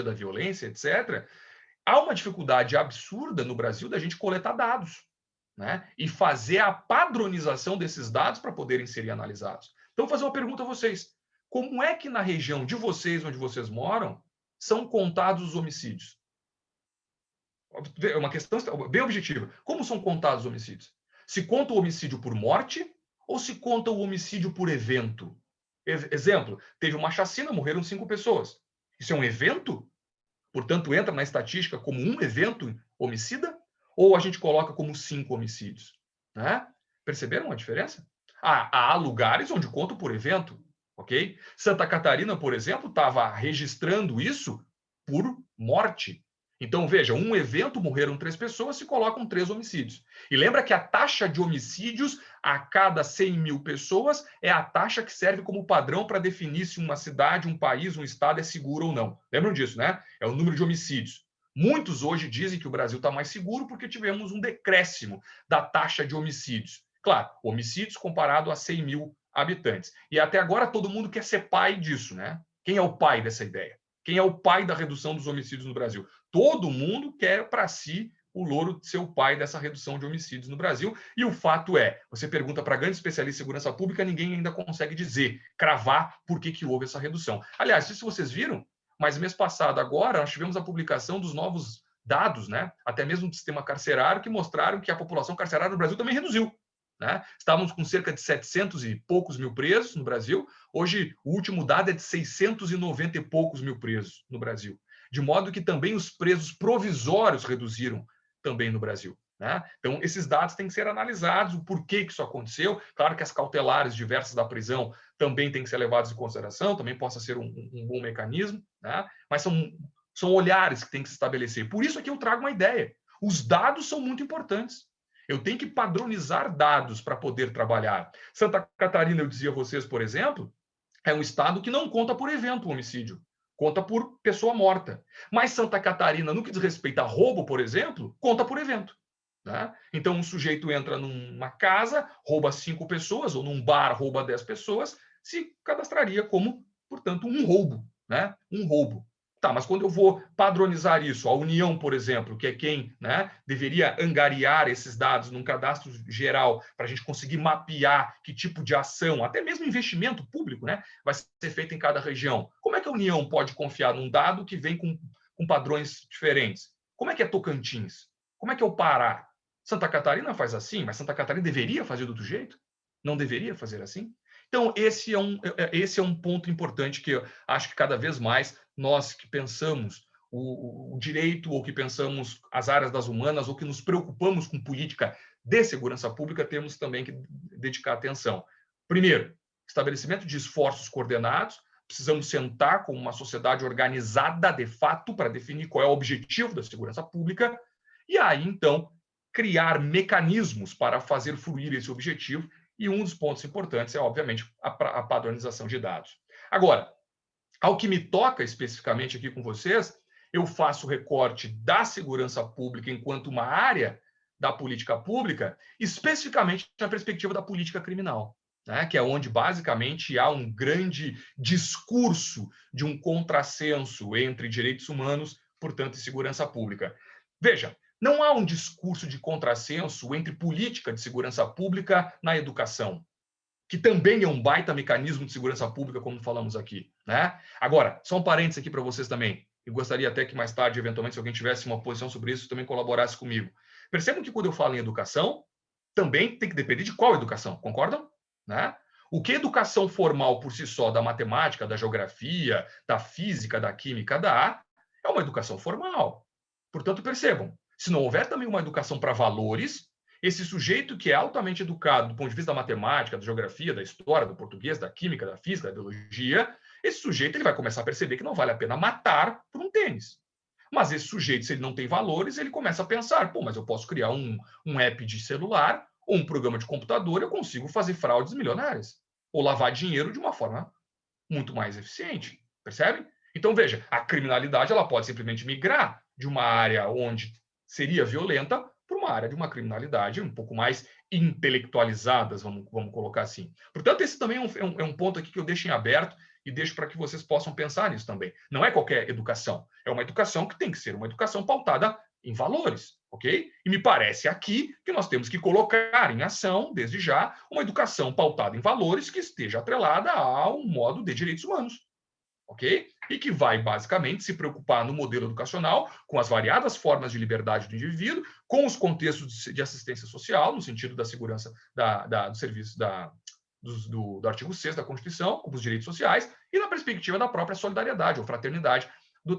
da violência, etc. Há uma dificuldade absurda no Brasil da gente coletar dados, né? E fazer a padronização desses dados para poderem ser analisados. Então, vou fazer uma pergunta a vocês. Como é que na região de vocês, onde vocês moram, são contados os homicídios? É uma questão bem objetiva. Como são contados os homicídios? Se conta o homicídio por morte ou se conta o homicídio por evento? Exemplo, teve uma chacina, morreram 5 pessoas. Isso é um evento? Portanto, entra na estatística como um evento homicida? Ou a gente coloca como 5 homicídios? Né? Perceberam a diferença? Há lugares onde conta por evento, ok? Santa Catarina, por exemplo, estava registrando isso por morte. Então, veja, um evento, morreram 3 pessoas, se colocam 3 homicídios. E lembra que a taxa de homicídios a cada 100.000 pessoas é a taxa que serve como padrão para definir se uma cidade, um país, um estado é seguro ou não. Lembram disso, né? É o número de homicídios. Muitos hoje dizem que o Brasil está mais seguro porque tivemos um decréscimo da taxa de homicídios. Claro, homicídios comparado a 100.000 habitantes. E até agora todo mundo quer ser pai disso, né? Quem é o pai dessa ideia? Quem é o pai da redução dos homicídios no Brasil? Todo mundo quer para si o louro de ser o pai dessa redução de homicídios no Brasil. E o fato é, você pergunta para grandes especialistas em segurança pública, ninguém ainda consegue dizer, cravar por que houve essa redução. Aliás, se vocês viram, mas mês passado agora, nós tivemos a publicação dos novos dados, né? Até mesmo do sistema carcerário, que mostraram que a população carcerária no Brasil também reduziu. Né? Estávamos com cerca de 700 e poucos mil presos no Brasil. Hoje, o último dado é de 690 e poucos mil presos no Brasil. De modo que também os presos provisórios reduziram também no Brasil. Né? Então, esses dados têm que ser analisados, o porquê que isso aconteceu. Claro que as cautelares diversas da prisão também têm que ser levadas em consideração, também possa ser um bom mecanismo, né? Mas são olhares que têm que se estabelecer. Por isso aqui eu trago uma ideia. Os dados são muito importantes. Eu tenho que padronizar dados para poder trabalhar. Santa Catarina, eu dizia a vocês, por exemplo, é um estado que não conta por evento o homicídio, conta por pessoa morta. Mas Santa Catarina, no que diz respeito a roubo, por exemplo, conta por evento. Né? Então, um sujeito entra numa casa, rouba 5 pessoas, ou num bar rouba 10 pessoas, se cadastraria como, portanto, um roubo. Né? Um roubo. Tá, mas quando eu vou padronizar isso, a União, por exemplo, que é quem, né, deveria angariar esses dados num cadastro geral para a gente conseguir mapear que tipo de ação, até mesmo investimento público, né, vai ser feito em cada região. Como é que a União pode confiar num dado que vem com padrões diferentes? Como é que é Tocantins? Como é que é o Pará? Santa Catarina faz assim, mas Santa Catarina deveria fazer do outro jeito? Não deveria fazer assim? Então, esse é um ponto importante que eu acho que cada vez mais nós que pensamos o direito ou que pensamos as áreas das humanas ou que nos preocupamos com política de segurança pública temos também que dedicar atenção. Primeiro, estabelecimento de esforços coordenados. Precisamos sentar como uma sociedade organizada de fato para definir qual é o objetivo da segurança pública e aí, então, criar mecanismos para fazer fluir esse objetivo. E um dos pontos importantes é, obviamente, a padronização de dados. Agora, ao que me toca especificamente aqui com vocês, eu faço recorte da segurança pública enquanto uma área da política pública, especificamente na perspectiva da política criminal, né? Que é onde, basicamente, há um grande discurso de um contrassenso entre direitos humanos, portanto, e segurança pública. Veja, não há um discurso de contrassenso entre política de segurança pública na educação, que também é um baita mecanismo de segurança pública, como falamos aqui, né? Agora, só um parênteses aqui para vocês também. Eu gostaria até que mais tarde, eventualmente, se alguém tivesse uma posição sobre isso, também colaborasse comigo. Percebam que quando eu falo em educação, também tem que depender de qual educação, concordam? Né? O que educação formal por si só, da matemática, da geografia, da física, da química dá, é uma educação formal. Portanto, percebam, se não houver também uma educação para valores, esse sujeito que é altamente educado do ponto de vista da matemática, da geografia, da história, do português, da química, da física, da biologia, esse sujeito ele vai começar a perceber que não vale a pena matar por um tênis. Mas esse sujeito, se ele não tem valores, ele começa a pensar, pô, mas eu posso criar um app de celular ou um programa de computador, eu consigo fazer fraudes milionárias ou lavar dinheiro de uma forma muito mais eficiente, percebe? Então, veja, a criminalidade ela pode simplesmente migrar de uma área onde seria violenta para uma área de uma criminalidade um pouco mais intelectualizadas, vamos colocar assim. Portanto, esse também é um ponto aqui que eu deixo em aberto e deixo para que vocês possam pensar nisso também. Não é qualquer educação, é uma educação que tem que ser uma educação pautada em valores, ok? E me parece aqui que nós temos que colocar em ação, desde já, uma educação pautada em valores que esteja atrelada a um modo de direitos humanos, ok? E que vai, basicamente, se preocupar no modelo educacional com as variadas formas de liberdade do indivíduo, com os contextos de assistência social, no sentido da segurança do serviço do artigo 6º da Constituição, como os direitos sociais, e na perspectiva da própria solidariedade ou fraternidade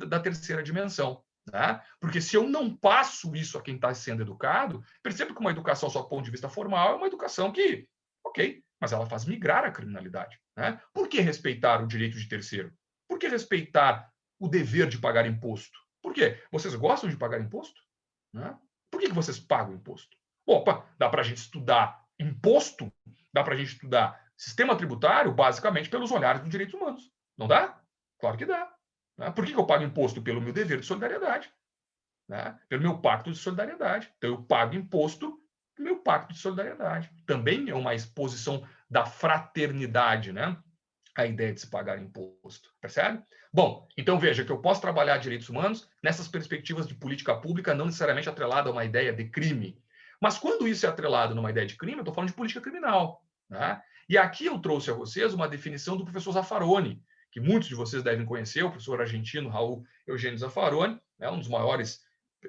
da terceira dimensão. Né? Porque se eu não passo isso a quem está sendo educado, percebo que uma educação só do ponto de vista formal é uma educação que, ok, mas ela faz migrar a criminalidade. Né? Por que respeitar o direito de terceiro? Por que respeitar o dever de pagar imposto? Por quê? Vocês gostam de pagar imposto? Né? Por que vocês pagam imposto? Opa, dá para a gente estudar imposto, dá para a gente estudar sistema tributário, basicamente pelos olhares dos direitos humanos. Não dá? Claro que dá. Né? Por que eu pago imposto? Pelo meu dever de solidariedade. Né? Pelo meu pacto de solidariedade. Então, eu pago imposto pelo meu pacto de solidariedade. Também é uma exposição da fraternidade, né? A ideia de se pagar imposto, percebe? Bom, então veja que eu posso trabalhar direitos humanos nessas perspectivas de política pública, não necessariamente atrelada a uma ideia de crime. Mas quando isso é atrelado numa ideia de crime, eu estou falando de política criminal. Né? E aqui eu trouxe a vocês uma definição do professor Zaffaroni, que muitos de vocês devem conhecer, o professor argentino Raul Eugênio Zaffaroni, né? Um dos maiores...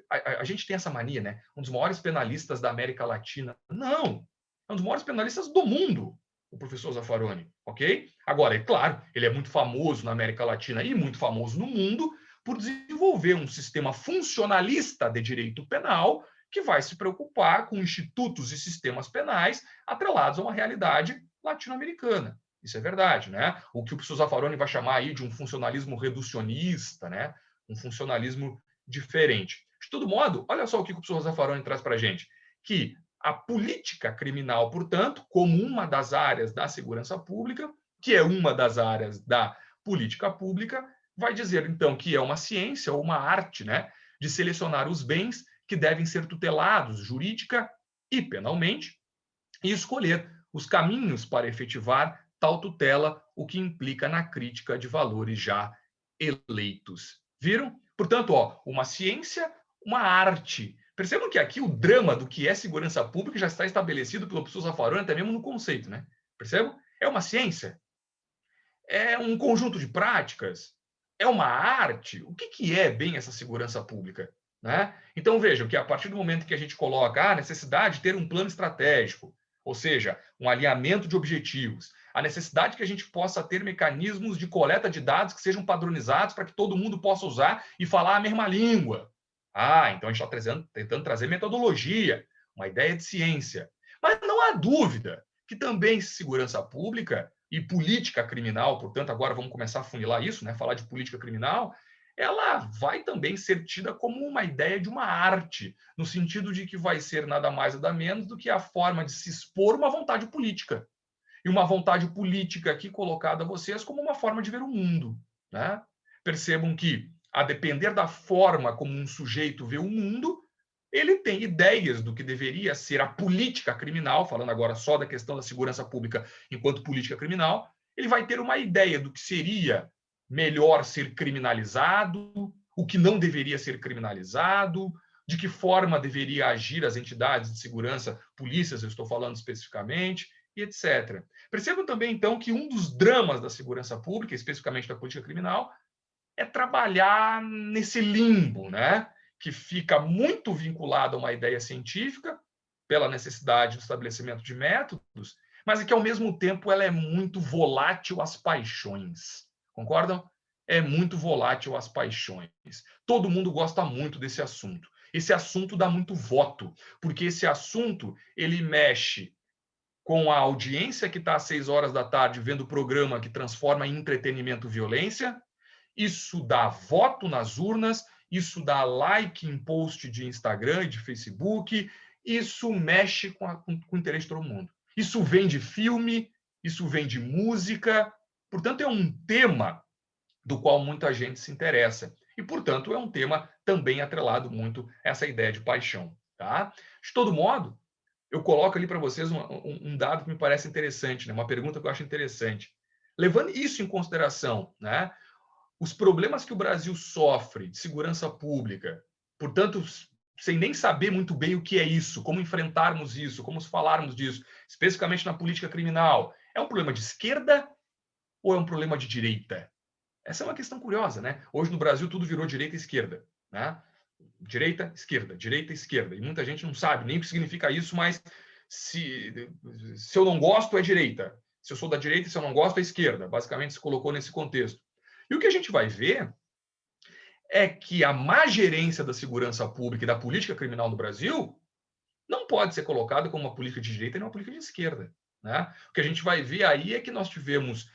A gente tem essa mania, né? Um dos maiores penalistas da América Latina. Não! É um dos maiores penalistas do mundo, o professor Zaffaroni, ok? Agora, é claro, ele é muito famoso na América Latina e muito famoso no mundo por desenvolver um sistema funcionalista de direito penal que vai se preocupar com institutos e sistemas penais atrelados a uma realidade latino-americana. Isso é verdade, né? O que o professor Zaffaroni vai chamar aí de um funcionalismo reducionista, né? Um funcionalismo diferente. De todo modo, olha só o que o professor Zaffaroni traz para a gente, que a política criminal, portanto, como uma das áreas da segurança pública, que é uma das áreas da política pública, vai dizer, então, que é uma ciência ou uma arte, né, de selecionar os bens que devem ser tutelados jurídica e penalmente e escolher os caminhos para efetivar tal tutela, o que implica na crítica de valores já eleitos. Viram? Portanto, uma ciência, uma arte. Percebam que aqui o drama do que é segurança pública já está estabelecido pelo professor Zaffaroni, até mesmo no conceito, né? Percebam? É uma ciência? É um conjunto de práticas? É uma arte? O que é bem essa segurança pública? né? Então, vejam que a partir do momento que a gente coloca a necessidade de ter um plano estratégico, ou seja, um alinhamento de objetivos, a necessidade que a gente possa ter mecanismos de coleta de dados que sejam padronizados para que todo mundo possa usar e falar a mesma língua. Então a gente está tentando trazer metodologia, uma ideia de ciência. Mas não há dúvida que também segurança pública e política criminal, portanto, agora vamos começar a funilar isso, né? Falar de política criminal, ela vai também ser tida como uma ideia de uma arte, no sentido de que vai ser nada mais nada menos do que a forma de se expor uma vontade política. E uma vontade política aqui colocada a vocês como uma forma de ver o mundo, né? Percebam que, a depender da forma como um sujeito vê o mundo, ele tem ideias do que deveria ser a política criminal, falando agora só da questão da segurança pública enquanto política criminal, ele vai ter uma ideia do que seria melhor ser criminalizado, o que não deveria ser criminalizado, de que forma deveria agir as entidades de segurança, polícias, eu estou falando especificamente, e etc. Percebam também, então, que um dos dramas da segurança pública, especificamente da política criminal, é trabalhar nesse limbo, né? Que fica muito vinculado a uma ideia científica, pela necessidade do estabelecimento de métodos, mas que, ao mesmo tempo, ela é muito volátil às paixões. Concordam? É muito volátil às paixões. Todo mundo gosta muito desse assunto. Esse assunto dá muito voto, porque esse assunto ele mexe com a audiência que está às 6 horas da tarde vendo o programa que transforma em entretenimento violência. Isso dá voto nas urnas, isso dá like em post de Instagram e de Facebook, isso mexe com o interesse de todo mundo. Isso vem de filme, isso vem de música, portanto, é um tema do qual muita gente se interessa. E, portanto, é um tema também atrelado muito a essa ideia de paixão. Tá? De todo modo, eu coloco ali para vocês um dado que me parece interessante, né? Uma pergunta que eu acho interessante. Levando isso em consideração, né? Os problemas que o Brasil sofre de segurança pública, portanto, sem nem saber muito bem o que é isso, como enfrentarmos isso, como falarmos disso, especificamente na política criminal, é um problema de esquerda ou é um problema de direita? Essa é uma questão curiosa, né? Hoje no Brasil tudo virou direita e esquerda, né? Direita, esquerda. E muita gente não sabe nem o que significa isso, mas se eu não gosto, é direita. Se eu sou da direita, se eu não gosto, é esquerda. Basicamente se colocou nesse contexto. E o que a gente vai ver é que a má gerência da segurança pública e da política criminal no Brasil não pode ser colocada como uma política de direita e uma política de esquerda, né? O que a gente vai ver aí é que nós tivemos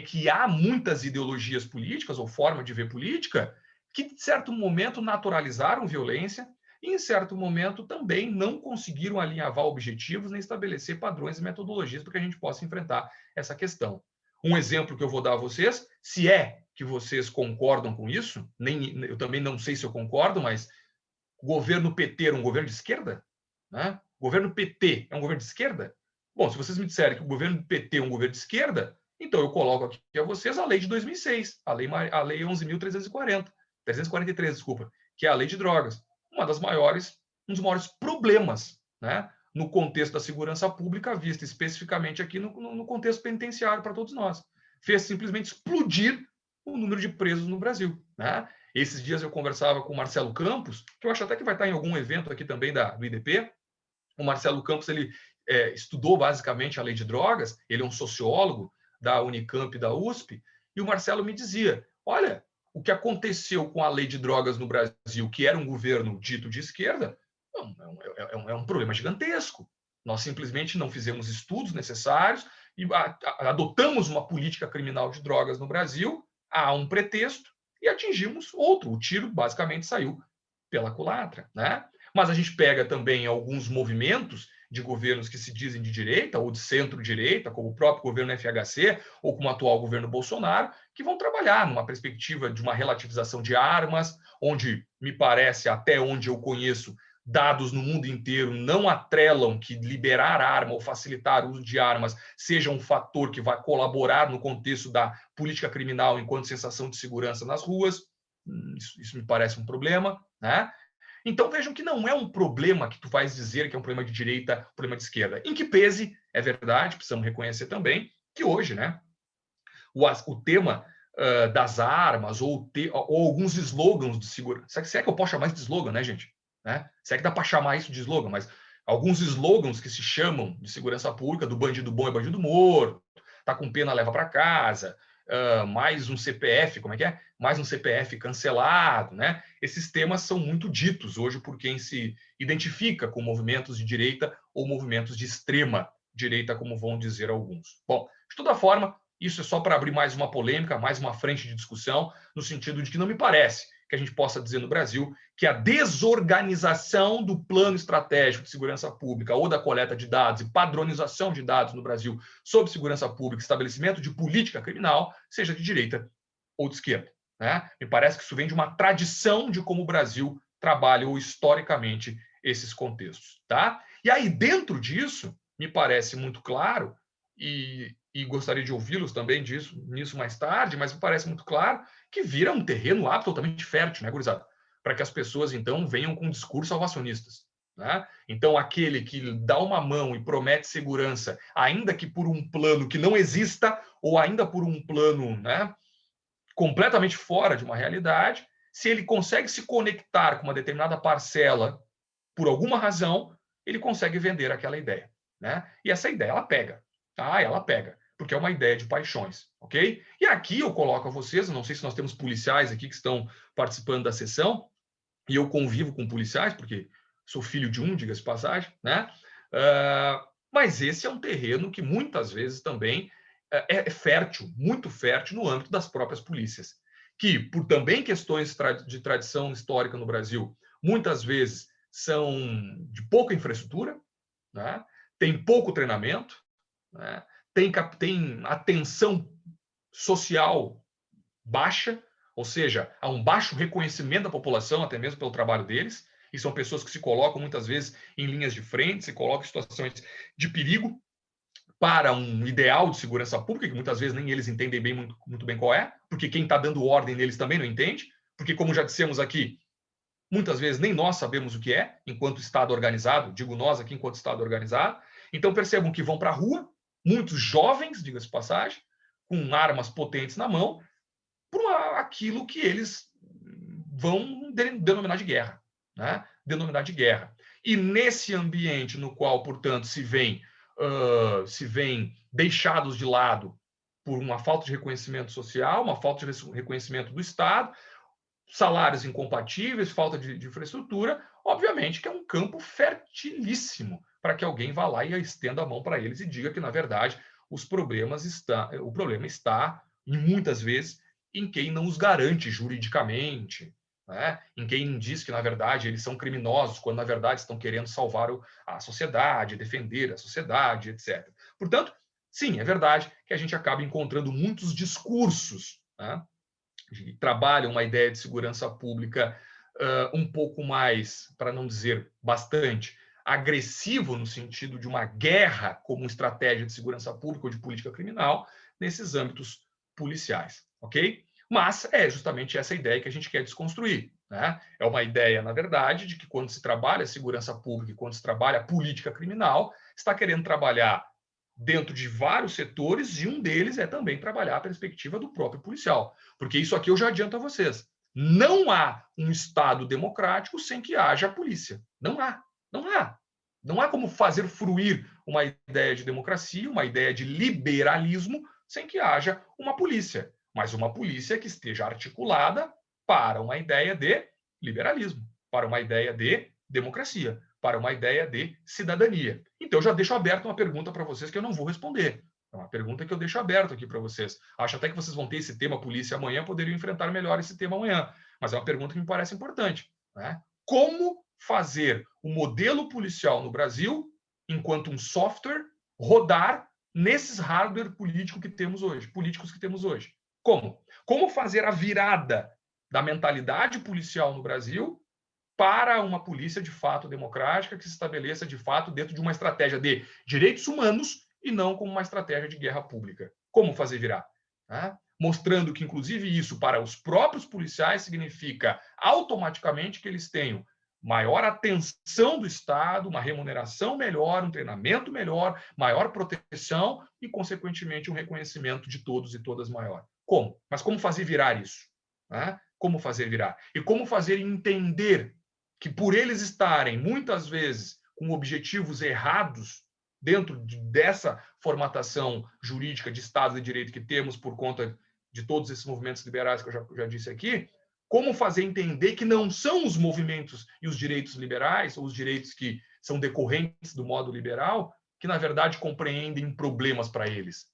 que há muitas ideologias políticas ou forma de ver política que, de certo momento, naturalizaram violência e, em certo momento, também não conseguiram alinhavar objetivos nem estabelecer padrões e metodologias para que a gente possa enfrentar essa questão. Um exemplo que eu vou dar a vocês, se é que vocês concordam com isso, eu também não sei se eu concordo, mas o governo PT era um governo de esquerda? Né? O governo PT é um governo de esquerda? Bom, se vocês me disserem que o governo do PT é um governo de esquerda, então eu coloco aqui a vocês a lei de 2006, a lei 343, desculpa, que é a lei de drogas. Um dos maiores problemas, né, no contexto da segurança pública, vista especificamente aqui no contexto penitenciário para todos nós. Fez simplesmente explodir o número de presos no Brasil. Né? Esses dias eu conversava com o Marcelo Campos, que eu acho até que vai estar em algum evento aqui também do IDP. O Marcelo Campos ele estudou basicamente a lei de drogas, ele é um sociólogo da Unicamp e da USP, e o Marcelo me dizia, olha, o que aconteceu com a lei de drogas no Brasil, que era um governo dito de esquerda, é um problema gigantesco. Nós simplesmente não fizemos estudos necessários e adotamos uma política criminal de drogas no Brasil, há um pretexto, e atingimos outro. O tiro basicamente saiu pela culatra, né? Mas a gente pega também alguns movimentos de governos que se dizem de direita ou de centro-direita, como o próprio governo FHC ou como o atual governo Bolsonaro, que vão trabalhar numa perspectiva de uma relativização de armas, onde, me parece, até onde eu conheço, dados no mundo inteiro não atrelam que liberar arma ou facilitar o uso de armas seja um fator que vai colaborar no contexto da política criminal enquanto sensação de segurança nas ruas. Isso me parece um problema, né? Então vejam que não é um problema que tu vais dizer que é um problema de direita, um problema de esquerda. Em que pese, é verdade, precisamos reconhecer também que hoje, né, o tema das armas ou alguns slogans de segurança. Se é que eu posso chamar isso de slogan, né, gente? Né? Se é que dá para chamar isso de slogan, mas alguns slogans que se chamam de segurança pública, do bandido bom é bandido morto, tá com pena leva para casa, mais um CPF, como é que é? Mais um CPF cancelado, né? Esses temas são muito ditos hoje por quem se identifica com movimentos de direita ou movimentos de extrema direita, como vão dizer alguns. Bom, de toda forma, isso é só para abrir mais uma polêmica, mais uma frente de discussão, no sentido de que não me parece que a gente possa dizer no Brasil que a desorganização do plano estratégico de segurança pública ou da coleta de dados e padronização de dados no Brasil sobre segurança pública, estabelecimento de política criminal, seja de direita ou de esquerda. Né? Me parece que isso vem de uma tradição de como o Brasil trabalha ou historicamente esses contextos. Tá? E aí, dentro disso, me parece muito claro, e gostaria de ouvi-los também nisso mais tarde, mas me parece muito claro que vira um terreno absolutamente fértil, né, gurizada? Para que as pessoas, então, venham com discursos salvacionistas. Né? Então, aquele que dá uma mão e promete segurança, ainda que por um plano que não exista, ou ainda por um plano, né, completamente fora de uma realidade, se ele consegue se conectar com uma determinada parcela, por alguma razão, ele consegue vender aquela ideia. Né? E essa ideia, ela pega. Tá? Ela pega. Porque é uma ideia de paixões, ok? E aqui eu coloco a vocês, não sei se nós temos policiais aqui que estão participando da sessão, e eu convivo com policiais, porque sou filho de um, diga-se de passagem, né? Mas esse é um terreno que muitas vezes também é fértil, muito fértil no âmbito das próprias polícias, que, por também questões de tradição histórica no Brasil, muitas vezes são de pouca infraestrutura, né? Tem pouco treinamento, né? Tem atenção social baixa, ou seja, há um baixo reconhecimento da população, até mesmo pelo trabalho deles, e são pessoas que se colocam muitas vezes em linhas de frente, se colocam em situações de perigo para um ideal de segurança pública, que muitas vezes nem eles entendem bem muito bem qual é, porque quem está dando ordem neles também não entende, porque, como já dissemos aqui, muitas vezes nem nós sabemos o que é, enquanto Estado organizado, digo nós aqui enquanto Estado organizado. Então percebam que vão para a rua, muitos jovens, diga-se de passagem, com armas potentes na mão, por aquilo que eles vão denominar de guerra. Né? Denominar de guerra. E nesse ambiente no qual, portanto, se vem deixados de lado por uma falta de reconhecimento social, uma falta de reconhecimento do Estado, salários incompatíveis, falta de infraestrutura, obviamente que é um campo fertilíssimo para que alguém vá lá e estenda a mão para eles e diga que, na verdade, o problema está, em muitas vezes, em quem não os garante juridicamente, né? Em quem diz que, na verdade, eles são criminosos, quando, na verdade, estão querendo salvar a sociedade, defender a sociedade, etc. Portanto, sim, é verdade que a gente acaba encontrando muitos discursos, né, que trabalham uma ideia de segurança pública um pouco mais, para não dizer bastante, agressivo no sentido de uma guerra como estratégia de segurança pública ou de política criminal nesses âmbitos policiais, ok? Mas é justamente essa ideia que a gente quer desconstruir. Né? É uma ideia, na verdade, de que quando se trabalha segurança pública e quando se trabalha política criminal, está querendo trabalhar dentro de vários setores, e um deles é também trabalhar a perspectiva do próprio policial. Porque isso aqui eu já adianto a vocês. Não há um Estado democrático sem que haja polícia. Não há. Não há. Não há como fazer fruir uma ideia de democracia, uma ideia de liberalismo, sem que haja uma polícia. Mas uma polícia que esteja articulada para uma ideia de liberalismo, para uma ideia de democracia, para uma ideia de cidadania. Então, eu já deixo aberto uma pergunta para vocês que eu não vou responder. É uma pergunta que eu deixo aberto aqui para vocês. Acho até que vocês vão ter esse tema polícia amanhã, poderiam enfrentar melhor esse tema amanhã. Mas é uma pergunta que me parece importante. Né? Como fazer o modelo policial no Brasil, enquanto um software, rodar nesses hardware políticos que temos hoje? Como? Como fazer a virada da mentalidade policial no Brasil para uma polícia de fato democrática, que se estabeleça de fato dentro de uma estratégia de direitos humanos e não como uma estratégia de guerra pública. Como fazer virar? Né? Mostrando que, inclusive, isso para os próprios policiais significa automaticamente que eles tenham maior atenção do Estado, uma remuneração melhor, um treinamento melhor, maior proteção e, consequentemente, um reconhecimento de todos e todas maior. Como? Mas como fazer virar isso? Né? Como fazer virar? E como fazer entender que, por eles estarem, muitas vezes, com objetivos errados dentro dessa formatação jurídica de Estado de Direito que temos por conta de todos esses movimentos liberais que eu já disse aqui, como fazer entender que não são os movimentos e os direitos liberais, ou os direitos que são decorrentes do modo liberal, que, na verdade, compreendem problemas para eles.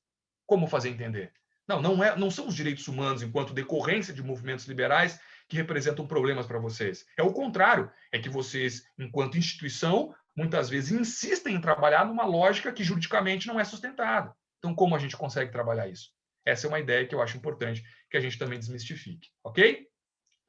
Como fazer entender? Não são os direitos humanos, enquanto decorrência de movimentos liberais, que representam problemas para vocês. É o contrário. É que vocês, enquanto instituição, muitas vezes insistem em trabalhar numa lógica que juridicamente não é sustentada. Então, como a gente consegue trabalhar isso? Essa é uma ideia que eu acho importante que a gente também desmistifique. Ok?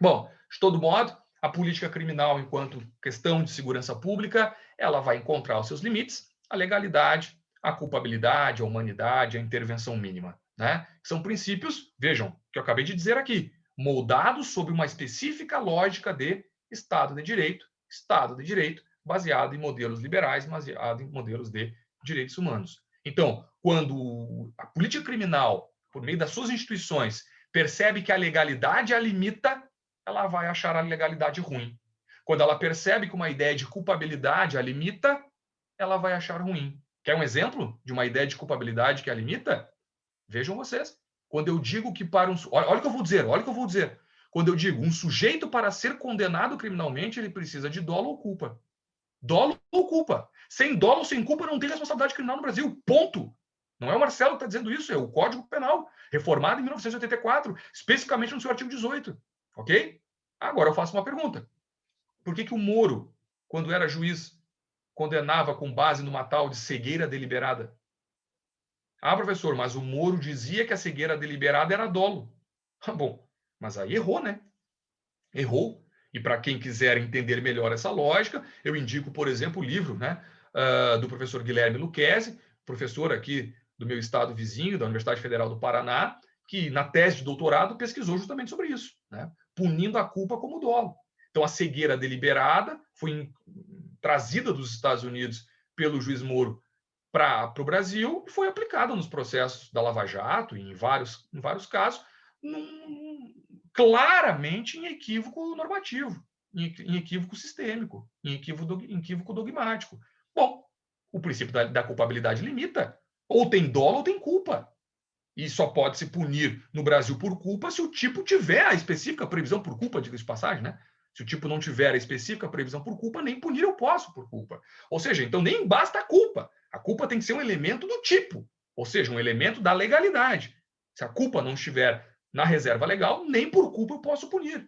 Bom, de todo modo, a política criminal, enquanto questão de segurança pública, ela vai encontrar os seus limites, a legalidade, a culpabilidade, a humanidade, a intervenção mínima. Né? São princípios, vejam, que eu acabei de dizer aqui, moldados sob uma específica lógica de Estado de Direito, baseado em modelos liberais, baseado em modelos de direitos humanos. Então, quando a política criminal, por meio das suas instituições, percebe que a legalidade a limita, ela vai achar a legalidade ruim. Quando ela percebe que uma ideia de culpabilidade a limita, ela vai achar ruim. Quer um exemplo de uma ideia de culpabilidade que a limita? Vejam vocês. Quando eu digo que para um... Olha o que eu vou dizer. Quando eu digo um sujeito para ser condenado criminalmente, ele precisa de dolo ou culpa. Dolo ou culpa. Sem dolo ou sem culpa não tem responsabilidade criminal no Brasil. Ponto. Não é o Marcelo que está dizendo isso, é o Código Penal, reformado em 1984, especificamente no seu artigo 18. Ok? Agora eu faço uma pergunta. Por que o Moro, quando era juiz, condenava com base numa tal de cegueira deliberada? Ah, professor, mas o Moro dizia que a cegueira deliberada era dolo. Bom, mas aí errou, né? Errou. E para quem quiser entender melhor essa lógica, eu indico, por exemplo, o livro, né, do professor Guilherme Lucchesi, professor aqui do meu estado vizinho, da Universidade Federal do Paraná, que na tese de doutorado pesquisou justamente sobre isso, né, punindo a culpa como dolo. Então, a cegueira deliberada foi trazida dos Estados Unidos pelo juiz Moro para o Brasil e foi aplicada nos processos da Lava Jato, em vários casos, claramente em equívoco normativo, em equívoco sistêmico, em equívoco dogmático. Bom, o princípio da culpabilidade limita. Ou tem dolo ou tem culpa. E só pode se punir no Brasil por culpa se o tipo tiver a específica previsão por culpa, diga de passagem, né? Se o tipo não tiver a específica previsão por culpa, nem punir eu posso por culpa. Ou seja, então nem basta a culpa. A culpa tem que ser um elemento do tipo, ou seja, um elemento da legalidade. Se a culpa não estiver na reserva legal, nem por culpa eu posso punir.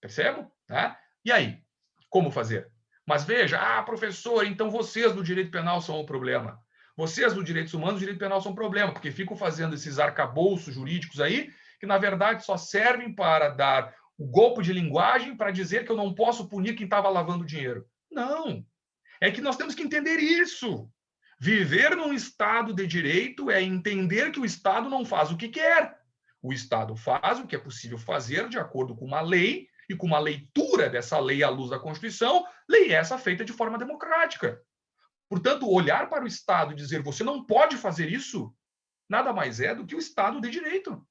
Percebem? Tá? E aí? Como fazer? Mas veja, professor, então vocês do direito penal são o problema. Vocês do direitos humanos, do direito penal são o problema, porque ficam fazendo esses arcabouços jurídicos aí, que na verdade só servem para dar o golpe de linguagem para dizer que eu não posso punir quem estava lavando dinheiro. Não. É que nós temos que entender isso. Viver num Estado de direito é entender que o Estado não faz o que quer. O Estado faz o que é possível fazer de acordo com uma lei e com uma leitura dessa lei à luz da Constituição, lei essa feita de forma democrática. Portanto, olhar para o Estado e dizer você não pode fazer isso, nada mais é do que o Estado de direito.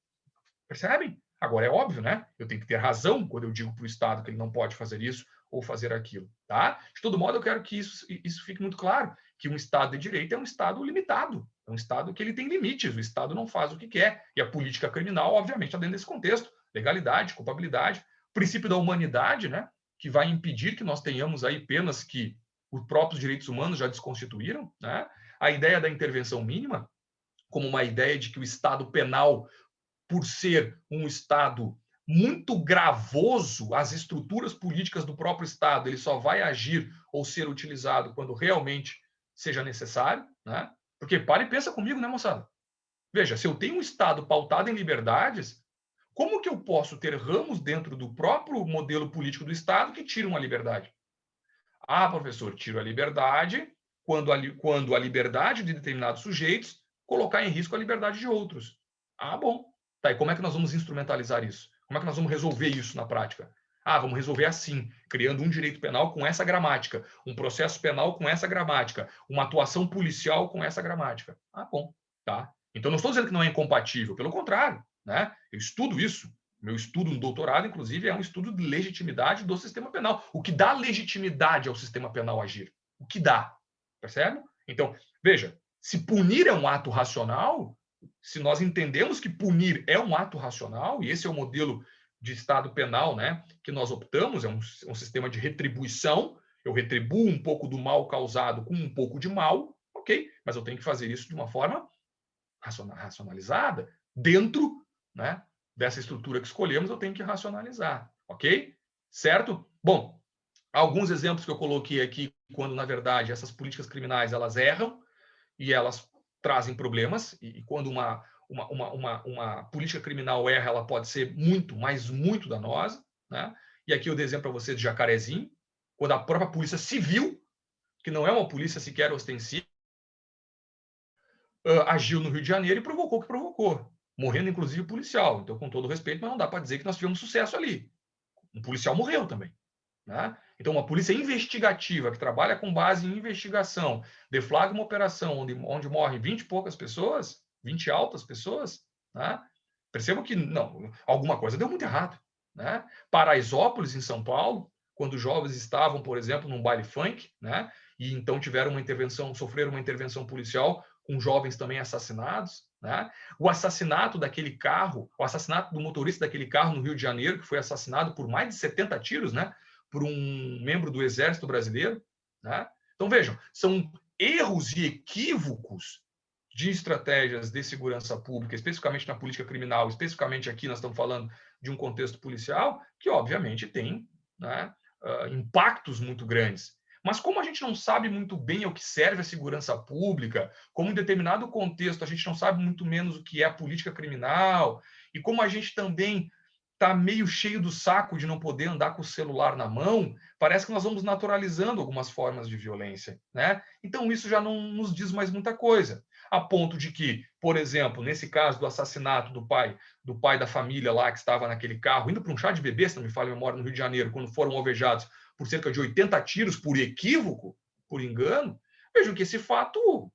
Percebem? Agora, é óbvio, né? Eu tenho que ter razão quando eu digo para o Estado que ele não pode fazer isso ou fazer aquilo, tá? De todo modo, eu quero que isso fique muito claro, que um Estado de direito é um Estado limitado, é um Estado que ele tem limites, o Estado não faz o que quer, e a política criminal, obviamente, está dentro desse contexto, legalidade, culpabilidade, princípio da humanidade, né? Que vai impedir que nós tenhamos aí penas que os próprios direitos humanos já desconstituíram, né? A ideia da intervenção mínima, como uma ideia de que o Estado penal, por ser um Estado muito gravoso, as estruturas políticas do próprio Estado, ele só vai agir ou ser utilizado quando realmente seja necessário, né? Porque para e pensa comigo, né, moçada? Veja, se eu tenho um Estado pautado em liberdades, como que eu posso ter ramos dentro do próprio modelo político do Estado que tiram a liberdade? Professor, tiro a liberdade quando a liberdade de determinados sujeitos colocar em risco a liberdade de outros. Bom. Tá, e como é que nós vamos instrumentalizar isso? Como é que nós vamos resolver isso na prática? Ah, vamos resolver assim, criando um direito penal com essa gramática, um processo penal com essa gramática, uma atuação policial com essa gramática. Ah, bom, tá. Então, não estou dizendo que não é incompatível, pelo contrário, né? Eu estudo isso. Meu estudo no doutorado, inclusive, é um estudo de legitimidade do sistema penal. O que dá legitimidade ao sistema penal agir? O que dá? Percebe? Então, veja, se punir é um ato racional, se nós entendemos que punir é um ato racional, e esse é o modelo de Estado penal, né, que nós optamos, é um sistema de retribuição, eu retribuo um pouco do mal causado com um pouco de mal, ok, mas eu tenho que fazer isso de uma forma racionalizada, dentro, né, dessa estrutura que escolhemos, eu tenho que racionalizar, ok? Certo? Bom, alguns exemplos que eu coloquei aqui, quando, na verdade, essas políticas criminais, elas erram e elas trazem problemas, e quando uma política criminal erra, ela pode ser muito, mas muito danosa, né? E aqui eu dei exemplo para você de Jacarezinho, quando a própria polícia civil, que não é uma polícia sequer ostensiva, agiu no Rio de Janeiro e provocou o que provocou, morrendo inclusive o policial. Então, com todo respeito, mas não dá para dizer que nós tivemos sucesso ali. Um policial morreu também. Né? Então, uma polícia investigativa que trabalha com base em investigação, deflagra uma operação onde morrem 20 e poucas pessoas, 20 altas pessoas, né? Percebam que não, alguma coisa deu muito errado. Né? Paraisópolis, em São Paulo, quando os jovens estavam, por exemplo, num baile funk, né? E então sofreram uma intervenção policial com jovens também assassinados, né? O assassinato daquele carro, o assassinato do motorista daquele carro no Rio de Janeiro, que foi assassinado por mais de 70 tiros, né? Por um membro do Exército Brasileiro. Né? Então, vejam, são erros e equívocos de estratégias de segurança pública, especificamente na política criminal, especificamente aqui nós estamos falando de um contexto policial, que obviamente tem, né, impactos muito grandes. Mas como a gente não sabe muito bem ao que serve a segurança pública, como em determinado contexto a gente não sabe muito menos o que é a política criminal, e como a gente também está meio cheio do saco de não poder andar com o celular na mão, parece que nós vamos naturalizando algumas formas de violência. Né? Então, isso já não nos diz mais muita coisa. A ponto de que, por exemplo, nesse caso do assassinato do pai da família lá que estava naquele carro, indo para um chá de bebê, se não me falha a memória, no Rio de Janeiro, quando foram alvejados por cerca de 80 tiros por equívoco, por engano, vejam que esse fato,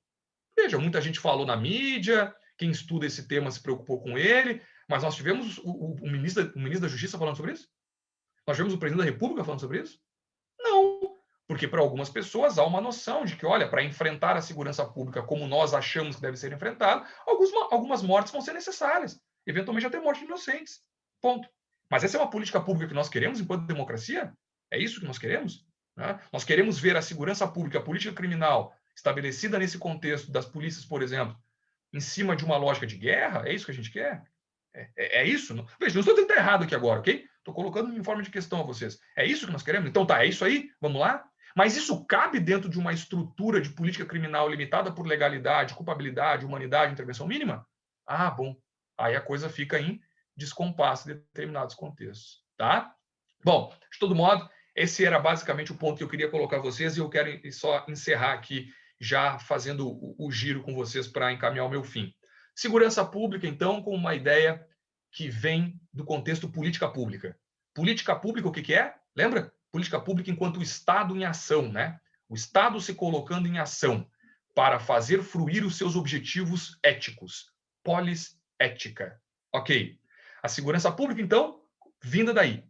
muita gente falou na mídia, quem estuda esse tema se preocupou com ele, mas nós tivemos o ministro da Justiça falando sobre isso? Nós tivemos o presidente da República falando sobre isso? Não, porque para algumas pessoas há uma noção de que, olha, para enfrentar a segurança pública como nós achamos que deve ser enfrentada, algumas mortes vão ser necessárias. Eventualmente até morte de inocentes. Ponto. Mas essa é uma política pública que nós queremos enquanto democracia? É isso que nós queremos? Né? Nós queremos ver a segurança pública, a política criminal estabelecida nesse contexto das polícias, por exemplo, em cima de uma lógica de guerra? É isso que a gente quer? É isso? Não, veja, não estou dizendo que está errado aqui agora, ok? Estou colocando em forma de questão a vocês. É isso que nós queremos? Então tá, é isso aí? Vamos lá? Mas isso cabe dentro de uma estrutura de política criminal limitada por legalidade, culpabilidade, humanidade, intervenção mínima? Ah, bom. Aí a coisa fica em descompasso em determinados contextos, tá? Bom, de todo modo, esse era basicamente o ponto que eu queria colocar a vocês e eu quero só encerrar aqui já fazendo o giro com vocês para encaminhar o meu fim. Segurança pública, então, com uma ideia que vem do contexto política pública. Política pública, o que é? Lembra? Política pública enquanto Estado em ação, né? O Estado se colocando em ação para fazer fruir os seus objetivos éticos. Polis ética. Ok. A segurança pública, então, vinda daí.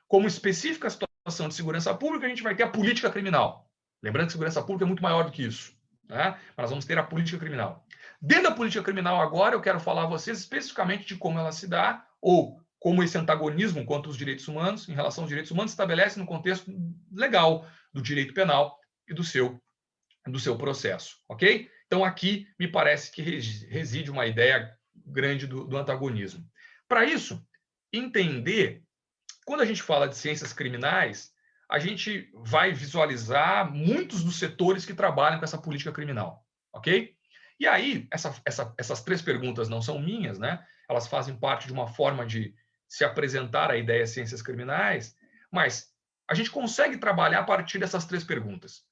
Como específica situação de segurança pública, a gente vai ter a política criminal. Lembrando que segurança pública é muito maior do que isso. Né? Mas nós vamos ter a política criminal. Dentro da política criminal agora, eu quero falar a vocês especificamente de como ela se dá, ou como esse antagonismo contra os direitos humanos, em relação aos direitos humanos, se estabelece no contexto legal do direito penal e do seu processo. Ok? Então, aqui me parece que reside uma ideia grande do antagonismo. Para isso, entender, quando a gente fala de ciências criminais, a gente vai visualizar muitos dos setores que trabalham com essa política criminal. Ok? E aí, essas três perguntas não são minhas, né? Elas fazem parte de uma forma de se apresentar a ideia de ciências criminais, mas a gente consegue trabalhar a partir dessas três perguntas.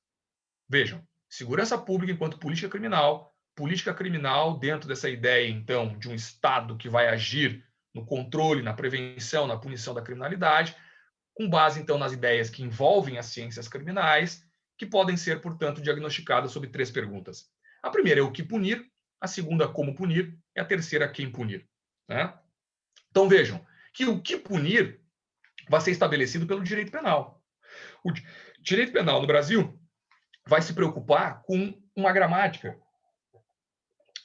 Vejam, segurança pública enquanto política criminal dentro dessa ideia, então, de um Estado que vai agir no controle, na prevenção, na punição da criminalidade, com base, então, nas ideias que envolvem as ciências criminais, que podem ser, portanto, diagnosticadas sob 3 perguntas. A primeira é o que punir, a segunda, como punir, e a terceira, quem punir. Né? Então, vejam que o que punir vai ser estabelecido pelo direito penal. O direito penal no Brasil vai se preocupar com uma gramática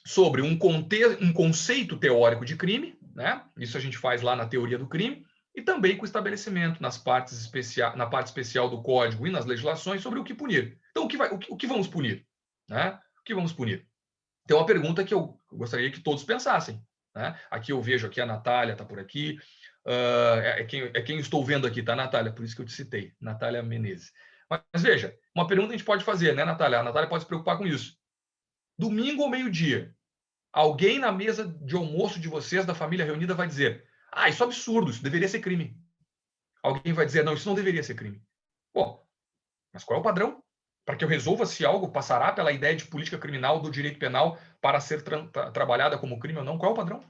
sobre um conceito teórico de crime, né? Isso a gente faz lá na teoria do crime, e também com o estabelecimento na parte especial do Código e nas legislações sobre o que punir. Então, o que vamos punir? Né? O que vamos punir? Então, uma pergunta que eu gostaria que todos pensassem. Né? Aqui eu vejo, aqui a Natália está por aqui, é quem estou vendo aqui, tá, Natália? Por isso que eu te citei, Natália Menezes. Mas veja, uma pergunta a gente pode fazer, né, Natália? A Natália pode se preocupar com isso. Domingo ou meio-dia, alguém na mesa de almoço de vocês, da família reunida, vai dizer: isso é absurdo, isso deveria ser crime. Alguém vai dizer: não, isso não deveria ser crime. Bom, mas qual é o padrão? Para que eu resolva se algo passará pela ideia de política criminal do direito penal para ser trabalhada como crime ou não, qual é o padrão?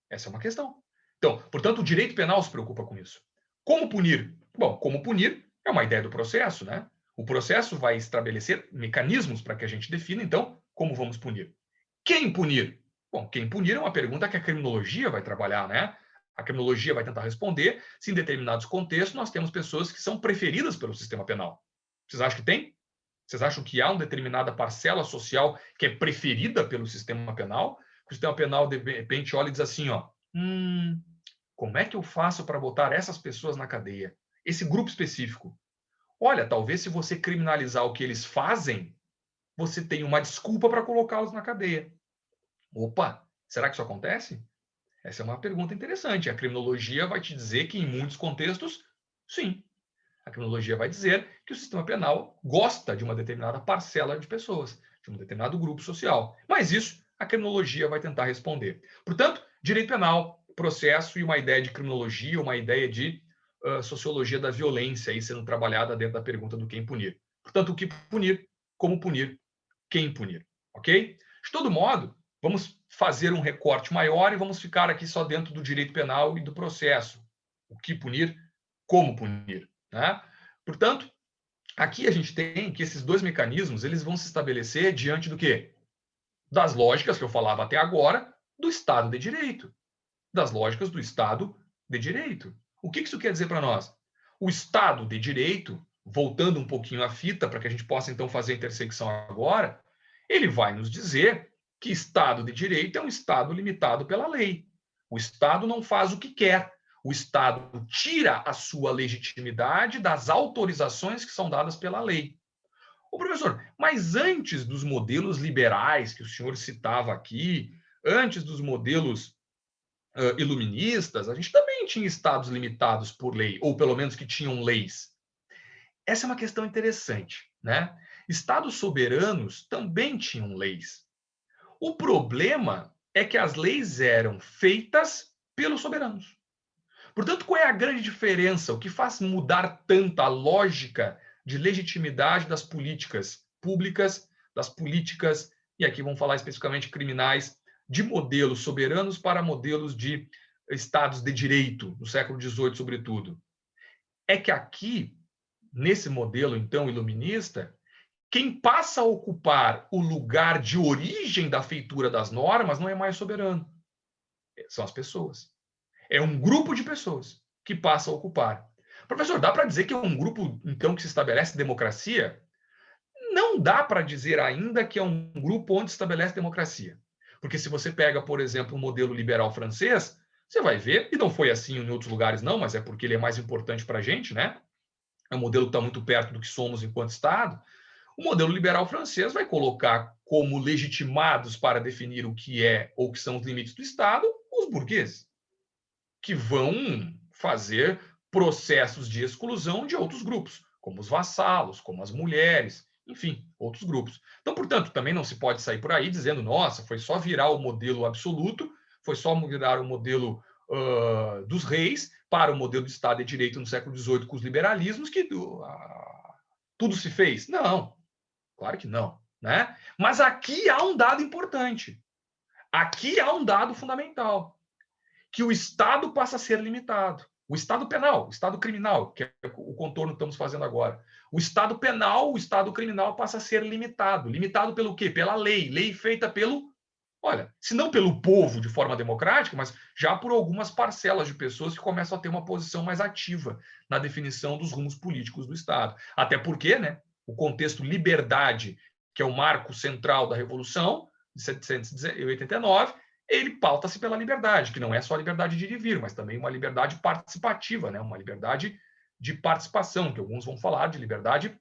Essa é uma questão. Então, portanto, o direito penal se preocupa com isso. Como punir? Bom, como punir é uma ideia do processo, né? O processo vai estabelecer mecanismos para que a gente defina, então, como vamos punir. Quem punir? Bom, quem punir é uma pergunta que a criminologia vai trabalhar, né? A criminologia vai tentar responder se em determinados contextos nós temos pessoas que são preferidas pelo sistema penal. Vocês acham que tem? Vocês acham que há uma determinada parcela social que é preferida pelo sistema penal? O sistema penal, de repente, olha e diz assim, como é que eu faço para botar essas pessoas na cadeia? Esse grupo específico. Olha, talvez se você criminalizar o que eles fazem, você tem uma desculpa para colocá-los na cadeia. Opa, será que isso acontece? Essa é uma pergunta interessante. A criminologia vai te dizer que, em muitos contextos, sim. A criminologia vai dizer que o sistema penal gosta de uma determinada parcela de pessoas, de um determinado grupo social. Mas isso a criminologia vai tentar responder. Portanto, direito penal, processo e uma ideia de criminologia, uma ideia de sociologia da violência aí sendo trabalhada dentro da pergunta do quem punir. Portanto, o que punir, como punir, quem punir. Ok? De todo modo, vamos fazer um recorte maior e vamos ficar aqui só dentro do direito penal e do processo. O que punir, como punir. Né? Portanto, aqui a gente tem que esses 2 mecanismos eles vão se estabelecer diante do quê? Das lógicas que eu falava até agora do Estado de Direito. Das lógicas do Estado de Direito. O que isso quer dizer para nós? O Estado de Direito, voltando um pouquinho à fita para que a gente possa então fazer a intersecção agora, ele vai nos dizer que Estado de Direito é um Estado limitado pela lei. O Estado não faz o que quer. O Estado tira a sua legitimidade das autorizações que são dadas pela lei. Ô, professor, mas antes dos modelos liberais que o senhor citava aqui, antes dos modelos iluministas, a gente também tinha estados limitados por lei, ou pelo menos que tinham leis. Essa é uma questão interessante, né? Estados soberanos também tinham leis. O problema é que as leis eram feitas pelos soberanos. Portanto, qual é a grande diferença? O que faz mudar tanto a lógica de legitimidade das políticas públicas, das políticas, e aqui vamos falar especificamente criminais, de modelos soberanos para modelos de estados de direito, no século XVIII, sobretudo? É que aqui, nesse modelo, então, iluminista, quem passa a ocupar o lugar de origem da feitura das normas não é mais soberano. São as pessoas. É um grupo de pessoas que passa a ocupar. Professor, dá para dizer que é um grupo, então, que se estabelece democracia? Não dá para dizer ainda que é um grupo onde se estabelece democracia. Porque se você pega, por exemplo, o modelo liberal francês, você vai ver, e não foi assim em outros lugares não, mas é porque ele é mais importante para a gente, né? É um modelo que está muito perto do que somos enquanto Estado. O modelo liberal francês vai colocar como legitimados para definir o que é ou que são os limites do Estado os burgueses, que vão fazer processos de exclusão de outros grupos, como os vassalos, como as mulheres, enfim, outros grupos. Então, portanto, também não se pode sair por aí dizendo, nossa, foi só virar o modelo absoluto, foi só virar o modelo dos reis para o modelo de Estado de Direito no século XVIII com os liberalismos que tudo se fez. Não, claro que não. Né? Mas aqui há um dado importante. Aqui há um dado fundamental. Que o Estado passa a ser limitado. O Estado penal, o Estado criminal, que é o contorno que estamos fazendo agora. O Estado penal, o Estado criminal passa a ser limitado. Limitado pelo quê? Pela lei. Lei feita pelo, olha, se não pelo povo de forma democrática, mas já por algumas parcelas de pessoas que começam a ter uma posição mais ativa na definição dos rumos políticos do Estado. Até porque, né, o contexto liberdade, que é o marco central da Revolução de 1789, ele pauta-se pela liberdade, que não é só a liberdade de ir e vir, mas também uma liberdade participativa, né? Uma liberdade de participação, que alguns vão falar de liberdade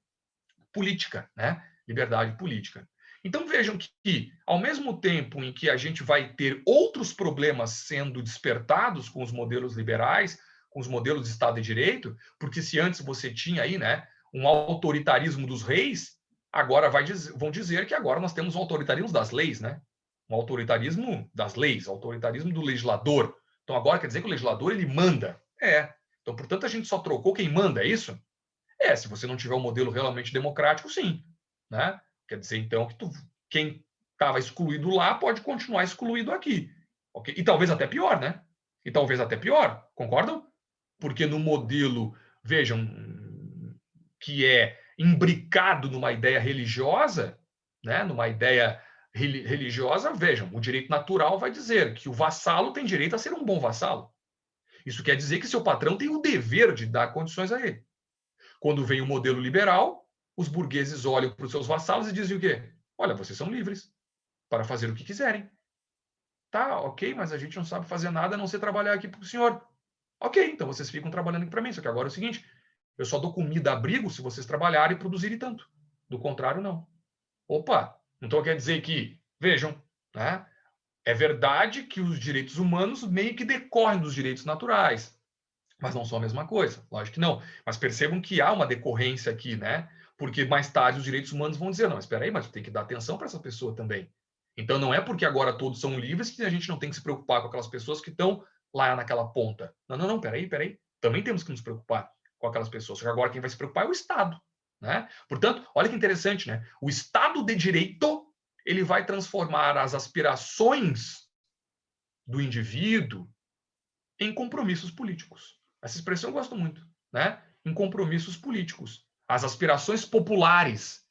política, né? Liberdade política. Então vejam que, ao mesmo tempo em que a gente vai ter outros problemas sendo despertados com os modelos liberais, com os modelos de Estado de Direito, porque se antes você tinha aí, né, um autoritarismo dos reis, agora vão dizer que agora nós temos um autoritarismo das leis, né? Um autoritarismo das leis, autoritarismo do legislador. Então agora quer dizer que o legislador ele manda. Então, portanto, a gente só trocou quem manda, é isso? Se você não tiver um modelo realmente democrático, sim. Né? Quer dizer, então, que quem estava excluído lá pode continuar excluído aqui. Okay? E talvez até pior, né? E talvez até pior, concordam? Porque no modelo, vejam, que é imbricado numa ideia religiosa, né? Numa ideia religiosa, vejam, o direito natural vai dizer que o vassalo tem direito a ser um bom vassalo. Isso quer dizer que seu patrão tem o dever de dar condições a ele. Quando vem o modelo liberal, os burgueses olham para os seus vassalos e dizem o quê? Olha, vocês são livres para fazer o que quiserem. Tá, ok, mas a gente não sabe fazer nada a não ser trabalhar aqui para o senhor. Ok, então vocês ficam trabalhando aqui para mim. Só que agora é o seguinte, eu só dou comida, abrigo, se vocês trabalharem e produzirem tanto. Do contrário, não. Opa, então quer dizer que, vejam, né? É verdade que os direitos humanos meio que decorrem dos direitos naturais, mas não são a mesma coisa, lógico que não. Mas percebam que há uma decorrência aqui, né? Porque mais tarde os direitos humanos vão dizer, não, espera aí, mas tem que dar atenção para essa pessoa também. Então não é porque agora todos são livres que a gente não tem que se preocupar com aquelas pessoas que estão lá naquela ponta. Não, peraí. Também temos que nos preocupar com aquelas pessoas. Só que agora quem vai se preocupar é o Estado, né? Portanto, olha que interessante, né? O Estado de Direito, ele vai transformar as aspirações do indivíduo em compromissos políticos. Essa expressão eu gosto muito, né? Em compromissos políticos. As aspirações populares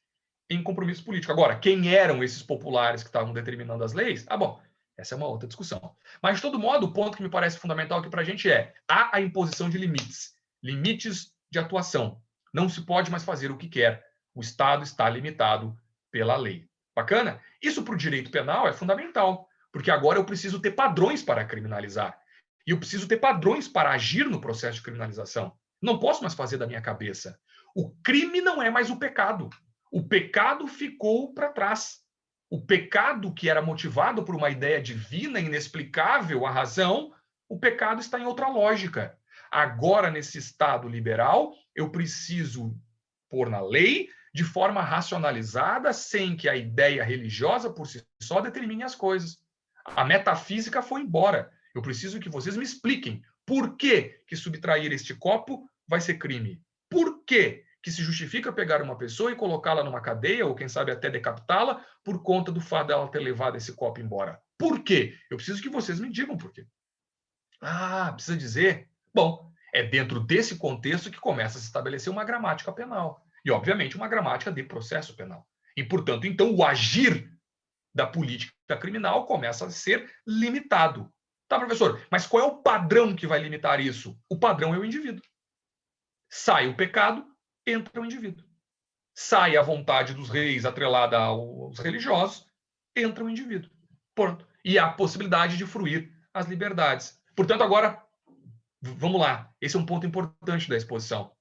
em compromisso político. Agora, quem eram esses populares que estavam determinando as leis? Bom, essa é uma outra discussão. Mas, de todo modo, o ponto que me parece fundamental aqui para a gente há a imposição de limites. Limites de atuação. Não se pode mais fazer o que quer. O Estado está limitado pela lei. Bacana? Isso para o direito penal é fundamental, porque agora eu preciso ter padrões para criminalizar. E eu preciso ter padrões para agir no processo de criminalização. Não posso mais fazer da minha cabeça. O crime não é mais o pecado. O pecado ficou para trás. O pecado que era motivado por uma ideia divina, inexplicável, a razão, o pecado está em outra lógica. Agora, nesse Estado liberal, eu preciso pôr na lei de forma racionalizada, sem que a ideia religiosa por si só determine as coisas. A metafísica foi embora. Eu preciso que vocês me expliquem por que subtrair este copo vai ser crime. Por que se justifica pegar uma pessoa e colocá-la numa cadeia, ou quem sabe até decapitá-la, por conta do fato dela ter levado esse copo embora. Por quê? Eu preciso que vocês me digam por quê. Precisa dizer? Bom, é dentro desse contexto que começa a se estabelecer uma gramática penal. E, obviamente, uma gramática de processo penal. E, portanto, então, o agir da política criminal começa a ser limitado. Tá, professor, mas qual é o padrão que vai limitar isso? O padrão é o indivíduo. Sai o pecado, entra o indivíduo. Sai a vontade dos reis atrelada aos religiosos, entra o indivíduo. Pronto. E há a possibilidade de fruir as liberdades. Portanto, agora, vamos lá. Esse é um ponto importante da exposição.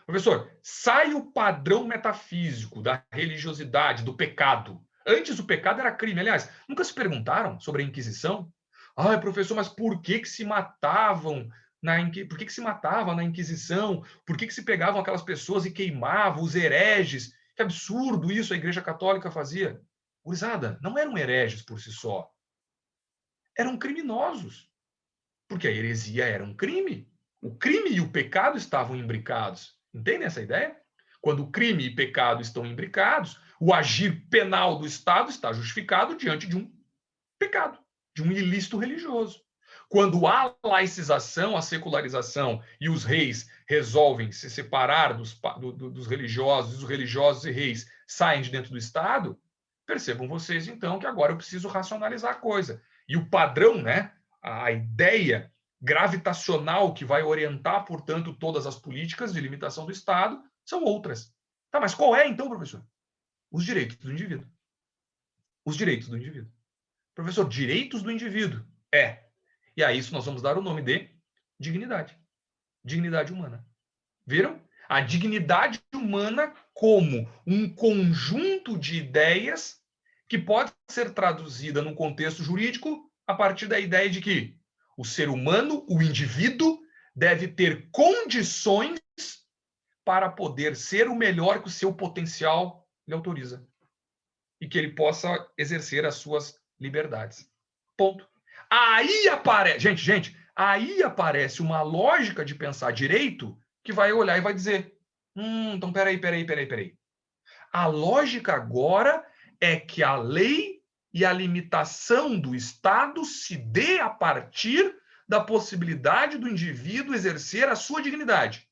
Professor, sai o padrão metafísico da religiosidade, do pecado. Antes o pecado era crime. Aliás, nunca se perguntaram sobre a Inquisição? Professor, mas por que se matavam por que se matava na Inquisição? Por que se pegavam aquelas pessoas e queimavam os hereges? Que absurdo isso a Igreja Católica fazia. Gurizada, não eram hereges por si só. Eram criminosos. Porque a heresia era um crime. O crime e o pecado estavam imbricados. Entendem essa ideia? Quando o crime e pecado estão imbricados, o agir penal do Estado está justificado diante de um pecado, de um ilícito religioso. Quando há laicização, a secularização, e os reis resolvem se separar dos religiosos, e os religiosos e reis saem de dentro do Estado, percebam vocês, então, que agora eu preciso racionalizar a coisa. E o padrão, né, a ideia gravitacional que vai orientar, portanto, todas as políticas de limitação do Estado são outras. Tá, mas qual é, então, professor? Os direitos do indivíduo. Os direitos do indivíduo. Professor, direitos do indivíduo. E a isso nós vamos dar o nome de dignidade. Dignidade humana. Viram? A dignidade humana como um conjunto de ideias que pode ser traduzida num contexto jurídico a partir da ideia de que o ser humano, o indivíduo, deve ter condições para poder ser o melhor que o seu potencial lhe autoriza. E que ele possa exercer as suas liberdades. Ponto. Aí aparece, aí aparece uma lógica de pensar direito que vai olhar e vai dizer, então peraí. A lógica agora é que a lei e a limitação do Estado se dê a partir da possibilidade do indivíduo exercer a sua dignidade.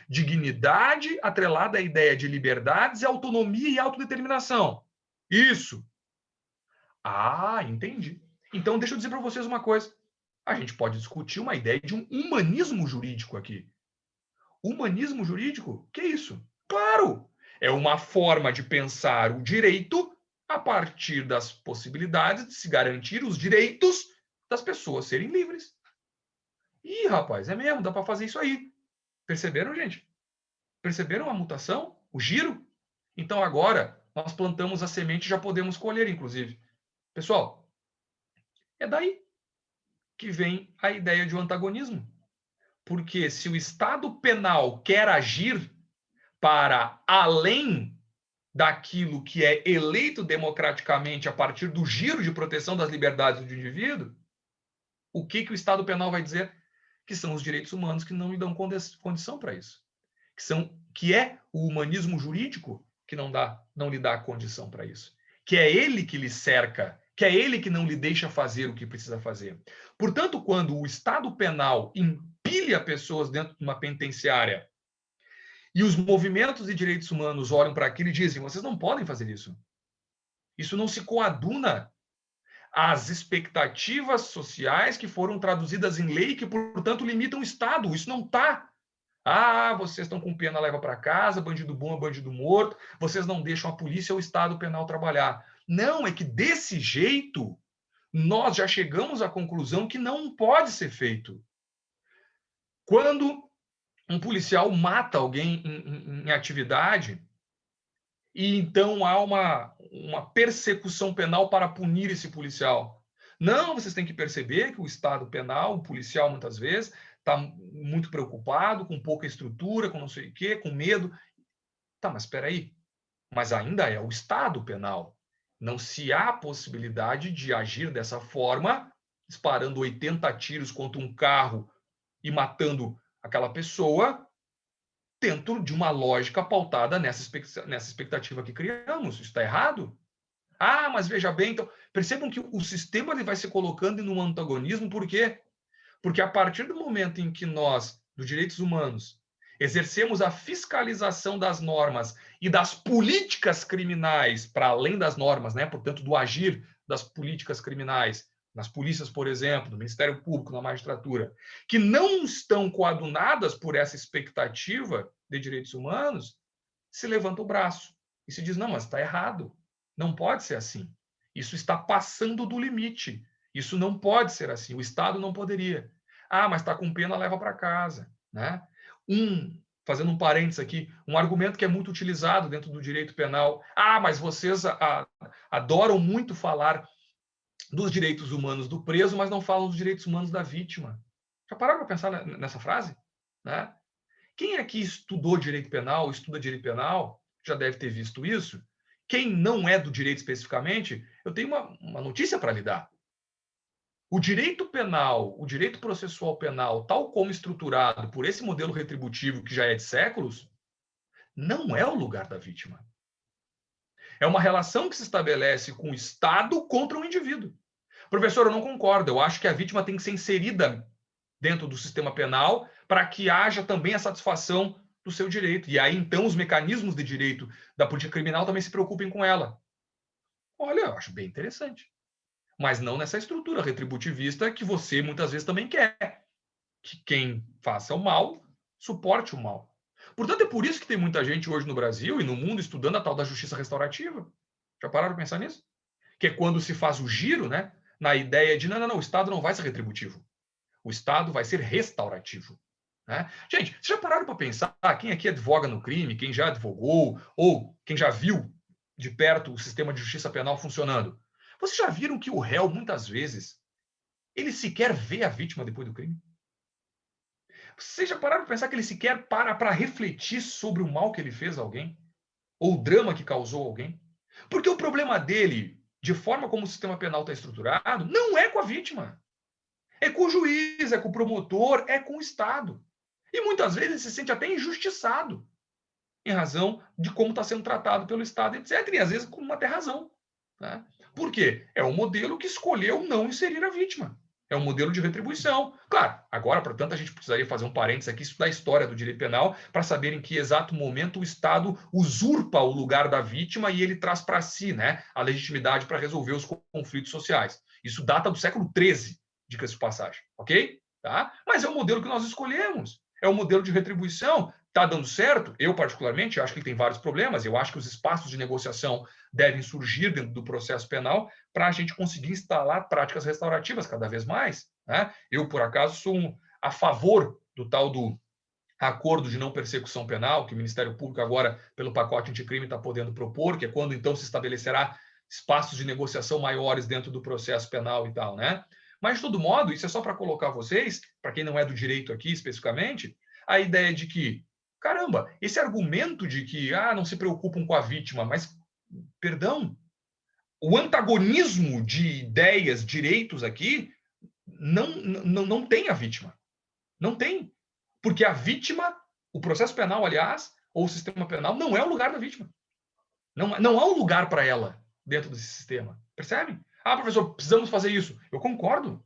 Dignidade atrelada à ideia de liberdades, autonomia e autodeterminação. Isso. Entendi. Então, deixa eu dizer para vocês uma coisa. A gente pode discutir uma ideia de um humanismo jurídico aqui. Humanismo jurídico? Que é isso? Claro! É uma forma de pensar o direito a partir das possibilidades de se garantir os direitos das pessoas serem livres. Ih, rapaz, é mesmo, dá para fazer isso aí. Perceberam, gente? Perceberam a mutação? O giro? Então, agora, nós plantamos a semente e já podemos colher, inclusive. Pessoal, é daí que vem a ideia de um antagonismo. Porque se o Estado penal quer agir para além daquilo que é eleito democraticamente a partir do giro de proteção das liberdades do indivíduo, o que o Estado penal vai dizer? Que são os direitos humanos que não lhe dão condição para isso. Que é o humanismo jurídico que não lhe dá condição para isso. Que é ele que lhe cerca, que é ele que não lhe deixa fazer o que precisa fazer. Portanto, quando o Estado penal empilha pessoas dentro de uma penitenciária e os movimentos de direitos humanos olham para aquilo e dizem, vocês não podem fazer isso. Isso não se coaduna às expectativas sociais que foram traduzidas em lei, que, portanto, limitam o Estado. Isso não está. Vocês estão com pena, leva para casa, bandido bom é bandido morto, vocês não deixam a polícia ou o Estado penal trabalhar. Não, é que desse jeito nós já chegamos à conclusão que não pode ser feito. Quando um policial mata alguém em atividade, e então há uma persecução penal para punir esse policial. Não, vocês têm que perceber que o Estado penal, o policial, muitas vezes, está muito preocupado, com pouca estrutura, com não sei o quê, com medo. Tá, mas espera aí. Mas ainda é o Estado penal. Não se há possibilidade de agir dessa forma, disparando 80 tiros contra um carro e matando aquela pessoa, dentro de uma lógica pautada nessa expectativa que criamos. Isso está errado? Mas veja bem, então, percebam que o sistema ele vai se colocando num antagonismo, por quê? Porque a partir do momento em que nós, dos direitos humanos, exercemos a fiscalização das normas e das políticas criminais, para além das normas, né? Portanto, do agir das políticas criminais, nas polícias, por exemplo, no Ministério Público, na magistratura, que não estão coadunadas por essa expectativa de direitos humanos, se levanta o braço e se diz, não, mas está errado, não pode ser assim. Isso está passando do limite. Isso não pode ser assim. O Estado não poderia. Mas está com pena, leva para casa. Né? Fazendo um parênteses aqui, um argumento que é muito utilizado dentro do direito penal. Mas vocês adoram muito falar dos direitos humanos do preso, mas não falam dos direitos humanos da vítima. Já pararam para pensar nessa frase? Né? Quem aqui estudou direito penal, estuda direito penal, já deve ter visto isso. Quem não é do direito especificamente, eu tenho uma notícia para lhe dar. O direito penal, o direito processual penal, tal como estruturado por esse modelo retributivo que já é de séculos, não é o lugar da vítima. É uma relação que se estabelece com o Estado contra o indivíduo. Professor, eu não concordo. Eu acho que a vítima tem que ser inserida dentro do sistema penal para que haja também a satisfação do seu direito. E aí, então, os mecanismos de direito da política criminal também se preocupem com ela. Olha, eu acho bem interessante. Mas não nessa estrutura retributivista que você muitas vezes também quer. Que quem faça o mal, suporte o mal. Portanto, é por isso que tem muita gente hoje no Brasil e no mundo estudando a tal da justiça restaurativa. Já pararam de pensar nisso? Que é quando se faz o giro, né? Na ideia de, não, o Estado não vai ser retributivo. O Estado vai ser restaurativo. Né? Gente, vocês já pararam para pensar quem aqui advoga no crime, quem já advogou, ou quem já viu de perto o sistema de justiça penal funcionando? Vocês já viram que o réu, muitas vezes, ele sequer vê a vítima depois do crime? Vocês já pararam para pensar que ele sequer para refletir sobre o mal que ele fez a alguém? Ou o drama que causou a alguém? Porque o problema dele, de forma como o sistema penal está estruturado, não é com a vítima. É com o juiz, é com o promotor, é com o Estado. E muitas vezes ele se sente até injustiçado em razão de como está sendo tratado pelo Estado, etc. E às vezes com uma até razão. Né? Por quê? É um modelo que escolheu não inserir a vítima. É um modelo de retribuição. Claro, agora, portanto, a gente precisaria fazer um parênteses aqui, estudar a história do direito penal, para saber em que exato momento o Estado usurpa o lugar da vítima e ele traz para si, né, a legitimidade para resolver os conflitos sociais. Isso data do século XIII, diga-se de passagem, ok? Tá? Mas é o modelo que nós escolhemos. É um modelo de retribuição. Está dando certo? Eu, particularmente, acho que ele tem vários problemas. Eu acho que os espaços de negociação devem surgir dentro do processo penal para a gente conseguir instalar práticas restaurativas cada vez mais. Né? Eu, por acaso, sou a favor do tal do acordo de não persecução penal, que o Ministério Público agora, pelo pacote anticrime, está podendo propor, que é quando, então, se estabelecerá espaços de negociação maiores dentro do processo penal e tal, né? Mas, de todo modo, isso é só para colocar vocês, para quem não é do direito aqui especificamente, a ideia de que, caramba, esse argumento de que, não se preocupam com a vítima, mas, perdão, o antagonismo de ideias, direitos aqui, não tem a vítima. Não tem. Porque a vítima, o processo penal, aliás, ou o sistema penal, não é o lugar da vítima. Não há um lugar para ela dentro desse sistema. Percebe? Professor, precisamos fazer isso. Eu concordo,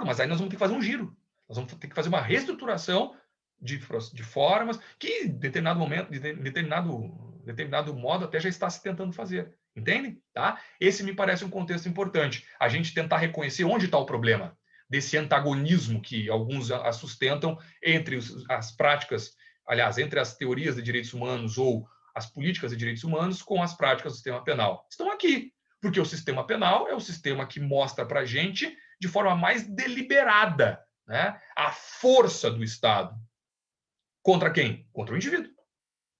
mas aí nós vamos ter que fazer um giro. Nós vamos ter que fazer uma reestruturação de formas que, em determinado momento, de determinado modo, até já está se tentando fazer. Entende? Tá? Esse me parece um contexto importante. A gente tentar reconhecer onde está o problema desse antagonismo que alguns sustentam entre as práticas, aliás, entre as teorias de direitos humanos ou as políticas de direitos humanos com as práticas do sistema penal. Estão aqui, porque o sistema penal é o sistema que mostra para a gente, de forma mais deliberada, né, a força do Estado. Contra quem? Contra o indivíduo.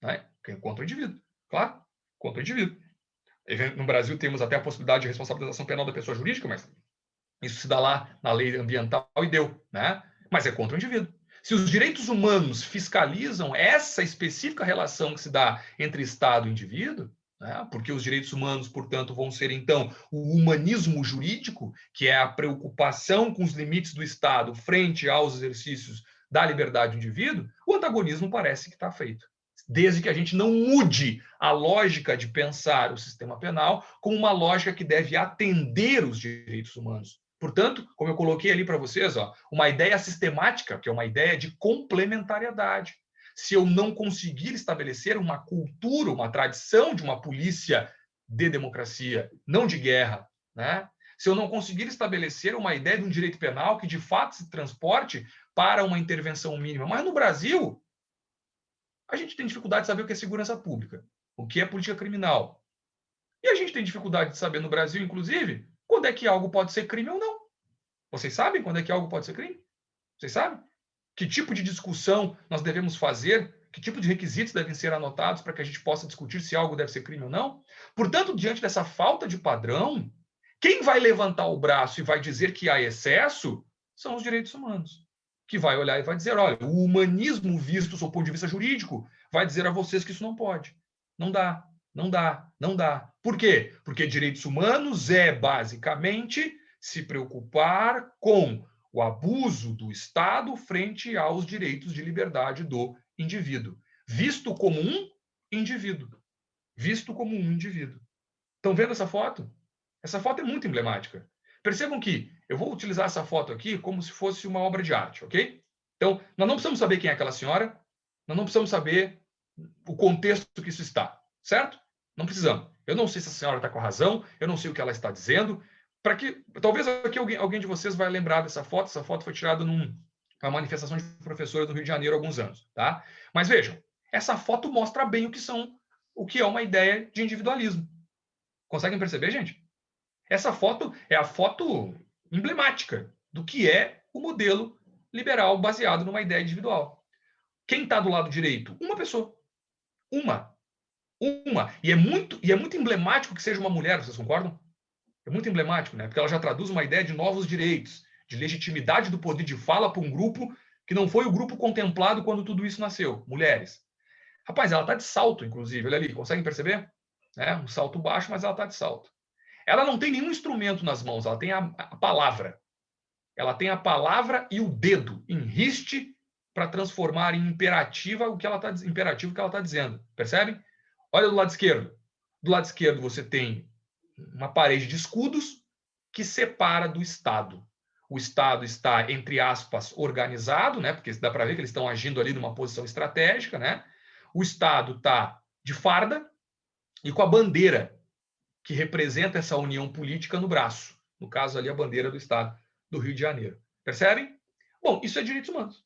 Né? Contra o indivíduo. Claro, contra o indivíduo. No Brasil temos até a possibilidade de responsabilização penal da pessoa jurídica, mas isso se dá lá na lei ambiental e deu, né? Mas é contra o indivíduo. Se os direitos humanos fiscalizam essa específica relação que se dá entre Estado e indivíduo, né? Porque os direitos humanos, portanto, vão ser, então, o humanismo jurídico, que é a preocupação com os limites do Estado frente aos exercícios da liberdade do indivíduo, o antagonismo parece que está feito. Desde que a gente não mude a lógica de pensar o sistema penal como uma lógica que deve atender os direitos humanos. Portanto, como eu coloquei ali para vocês, uma ideia sistemática, que é uma ideia de complementariedade. Se eu não conseguir estabelecer uma cultura, uma tradição de uma polícia de democracia, não de guerra, né? Se eu não conseguir estabelecer uma ideia de um direito penal que de fato se transporte para uma intervenção mínima. Mas no Brasil, a gente tem dificuldade de saber o que é segurança pública, o que é política criminal. E a gente tem dificuldade de saber no Brasil, inclusive, quando é que algo pode ser crime ou não. Vocês sabem quando é que algo pode ser crime? Vocês sabem? Que tipo de discussão nós devemos fazer? Que tipo de requisitos devem ser anotados para que a gente possa discutir se algo deve ser crime ou não? Portanto, diante dessa falta de padrão, quem vai levantar o braço e vai dizer que há excesso são os direitos humanos. Que vai olhar e vai dizer, olha, o humanismo visto do seu ponto de vista jurídico vai dizer a vocês que isso não pode. Não dá, não dá, não dá. Por quê? Porque direitos humanos é, basicamente, se preocupar com o abuso do Estado frente aos direitos de liberdade do indivíduo, visto como um indivíduo. Visto como um indivíduo. Estão vendo essa foto? Essa foto é muito emblemática. Percebam que eu vou utilizar essa foto aqui como se fosse uma obra de arte, ok? Então, nós não precisamos saber quem é aquela senhora, nós não precisamos saber o contexto que isso está, certo? Não precisamos. Eu não sei se a senhora está com razão, eu não sei o que ela está dizendo, para que talvez aqui alguém de vocês vai lembrar dessa foto. Essa foto foi tirada numa manifestação de professores do Rio de Janeiro há alguns anos, tá? Mas vejam, essa foto mostra bem o que é uma ideia de individualismo. Conseguem perceber, gente? Essa foto é a foto emblemática do que é o modelo liberal baseado numa ideia individual. Quem está do lado direito? Uma pessoa. Uma. E é muito emblemático que seja uma mulher, vocês concordam? É muito emblemático, né? Porque ela já traduz uma ideia de novos direitos, de legitimidade do poder de fala para um grupo que não foi o grupo contemplado quando tudo isso nasceu. Mulheres. Rapaz, ela está de salto, inclusive. Olha ali, conseguem perceber? Um salto baixo, mas ela está de salto. Ela não tem nenhum instrumento nas mãos, ela tem a palavra. Ela tem a palavra e o dedo em riste para transformar em imperativo o que ela está dizendo. Percebem? Olha do lado esquerdo. Do lado esquerdo você tem uma parede de escudos que separa do Estado. O Estado está, entre aspas, organizado, né? Porque dá para ver que eles estão agindo ali numa posição estratégica, né? O Estado está de farda e com a bandeira que representa essa união política no braço. No caso ali, a bandeira do Estado do Rio de Janeiro. Percebem? Bom, isso é direitos humanos.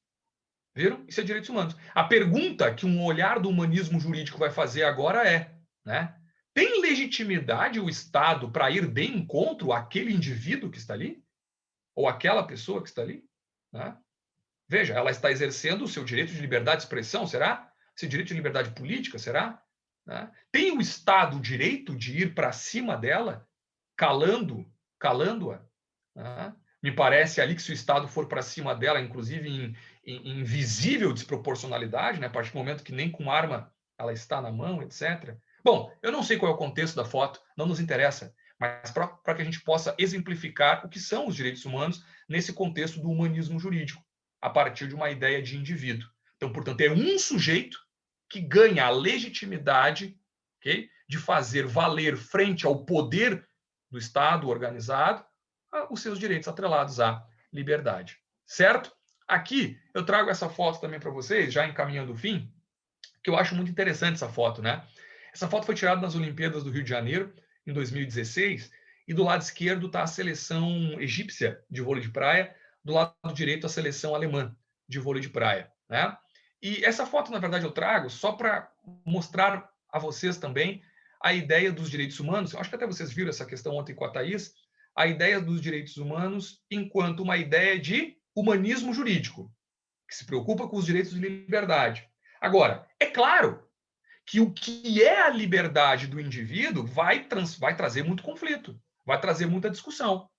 Viram? Isso é direitos humanos. A pergunta que um olhar do humanismo jurídico vai fazer agora é, né? Tem legitimidade o Estado para ir de encontro àquele indivíduo que está ali? Ou àquela pessoa que está ali? Né? Veja, ela está exercendo o seu direito de liberdade de expressão, será? Seu direito de liberdade política, será? Né? Tem o Estado o direito de ir para cima dela, calando-a? Né? Me parece ali que se o Estado for para cima dela, inclusive em visível desproporcionalidade, né? A partir do momento que nem com arma ela está na mão, etc. Bom, eu não sei qual é o contexto da foto, não nos interessa, mas para que a gente possa exemplificar o que são os direitos humanos nesse contexto do humanismo jurídico, a partir de uma ideia de indivíduo. Então, portanto, é um sujeito que ganha a legitimidade, okay, de fazer valer frente ao poder do Estado organizado os seus direitos atrelados à liberdade. Certo? Aqui eu trago essa foto também para vocês, já encaminhando o fim, que eu acho muito interessante essa foto, né? Essa foto foi tirada nas Olimpíadas do Rio de Janeiro, em 2016, e do lado esquerdo está a seleção egípcia de vôlei de praia, do lado direito a seleção alemã de vôlei de praia, né? E essa foto, na verdade, eu trago só para mostrar a vocês também a ideia dos direitos humanos. Eu acho que até vocês viram essa questão ontem com a Thaís, a ideia dos direitos humanos enquanto uma ideia de humanismo jurídico, que se preocupa com os direitos de liberdade. Agora, é claro que o que é a liberdade do indivíduo vai trazer muito conflito, vai trazer muita discussão.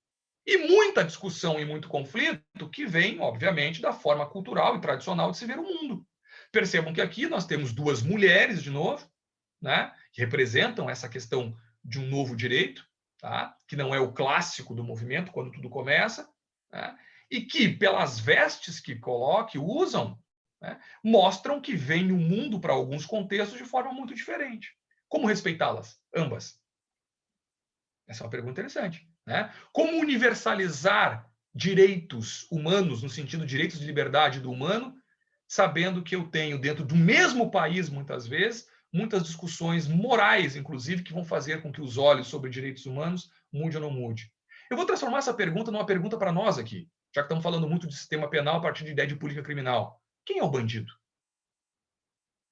E muita discussão e muito conflito que vem, obviamente, da forma cultural e tradicional de se ver o mundo. Percebam que aqui nós temos duas mulheres, de novo, né, que representam essa questão de um novo direito, tá, que não é o clássico do movimento, quando tudo começa, né, e que, pelas vestes que usam, né, mostram que vem o mundo para alguns contextos de forma muito diferente. Como respeitá-las, ambas? Essa é uma pergunta interessante. Né? Como universalizar direitos humanos, no sentido de direitos de liberdade do humano, sabendo que eu tenho dentro do mesmo país, muitas vezes, muitas discussões morais, inclusive, que vão fazer com que os olhos sobre direitos humanos mude ou não mude. Eu vou transformar essa pergunta numa pergunta para nós aqui, já que estamos falando muito de sistema penal a partir de ideia de política criminal. Quem é o bandido?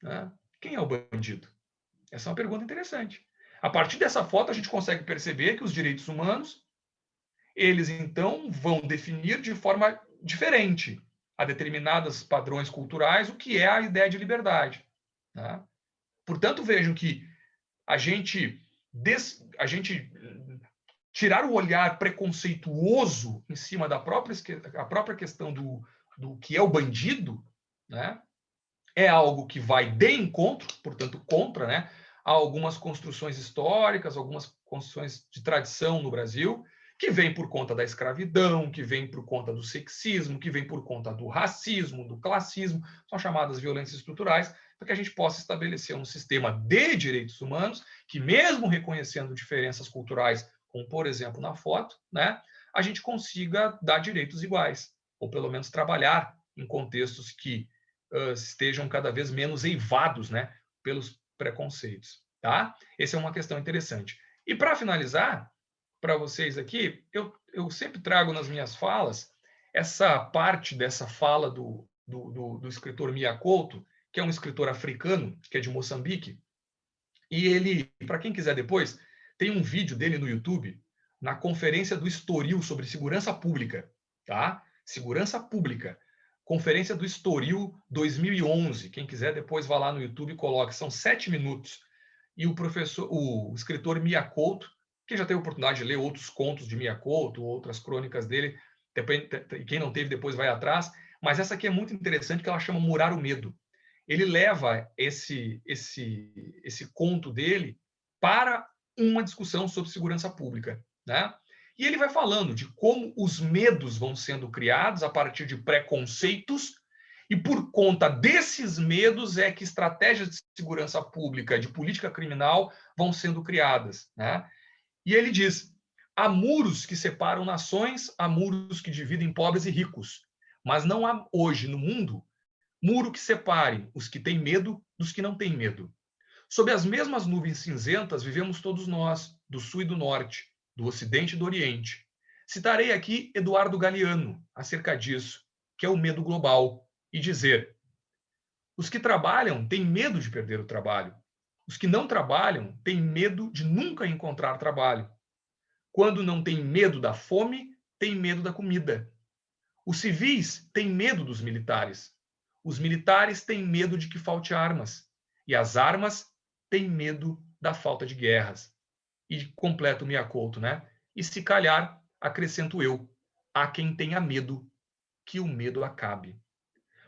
Né? Quem é o bandido? Essa é uma pergunta interessante. A partir dessa foto, a gente consegue perceber que os direitos humanos, eles, então, vão definir de forma diferente a determinados padrões culturais o que é a ideia de liberdade. Né? Portanto, vejam que a gente tirar o olhar preconceituoso em cima da própria questão do que é o bandido, né? É algo que vai de encontro, portanto, contra, né, a algumas construções históricas, algumas construções de tradição no Brasil, que vem por conta da escravidão, que vem por conta do sexismo, que vem por conta do racismo, do classismo, são chamadas violências estruturais, para que a gente possa estabelecer um sistema de direitos humanos que, mesmo reconhecendo diferenças culturais, como, por exemplo, na foto, né, a gente consiga dar direitos iguais, ou pelo menos trabalhar em contextos que estejam cada vez menos eivados, né, pelos preconceitos. Tá? Essa é uma questão interessante. E para finalizar, para vocês aqui, eu sempre trago nas minhas falas essa parte dessa fala do escritor Mia Couto, que é um escritor africano, que é de Moçambique, e ele, para quem quiser depois, tem um vídeo dele no YouTube, na conferência do Estoril sobre segurança pública, tá? Segurança pública. Conferência do Estoril 2011. Quem quiser depois vá lá no YouTube e coloque. São 7 minutos. E o escritor Mia Couto, que já teve a oportunidade de ler outros contos de Mia Couto, outras crônicas dele, quem não teve depois vai atrás, mas essa aqui é muito interessante, que ela chama Murar o Medo. Ele leva esse conto dele para uma discussão sobre segurança pública, né? E ele vai falando de como os medos vão sendo criados a partir de preconceitos, e por conta desses medos é que estratégias de segurança pública, de política criminal, vão sendo criadas, né? E ele diz: há muros que separam nações, há muros que dividem pobres e ricos, mas não há hoje no mundo muro que separe os que têm medo dos que não têm medo. Sob as mesmas nuvens cinzentas vivemos todos nós, do sul e do norte, do ocidente e do oriente. Citarei aqui Eduardo Galeano acerca disso, que é o medo global, e dizer: os que trabalham têm medo de perder o trabalho. Os que não trabalham têm medo de nunca encontrar trabalho. Quando não têm medo da fome, têm medo da comida. Os civis têm medo dos militares. Os militares têm medo de que falte armas. E as armas têm medo da falta de guerras. E completo Mia Couto, né? E se calhar, acrescento eu, há quem tenha medo que o medo acabe.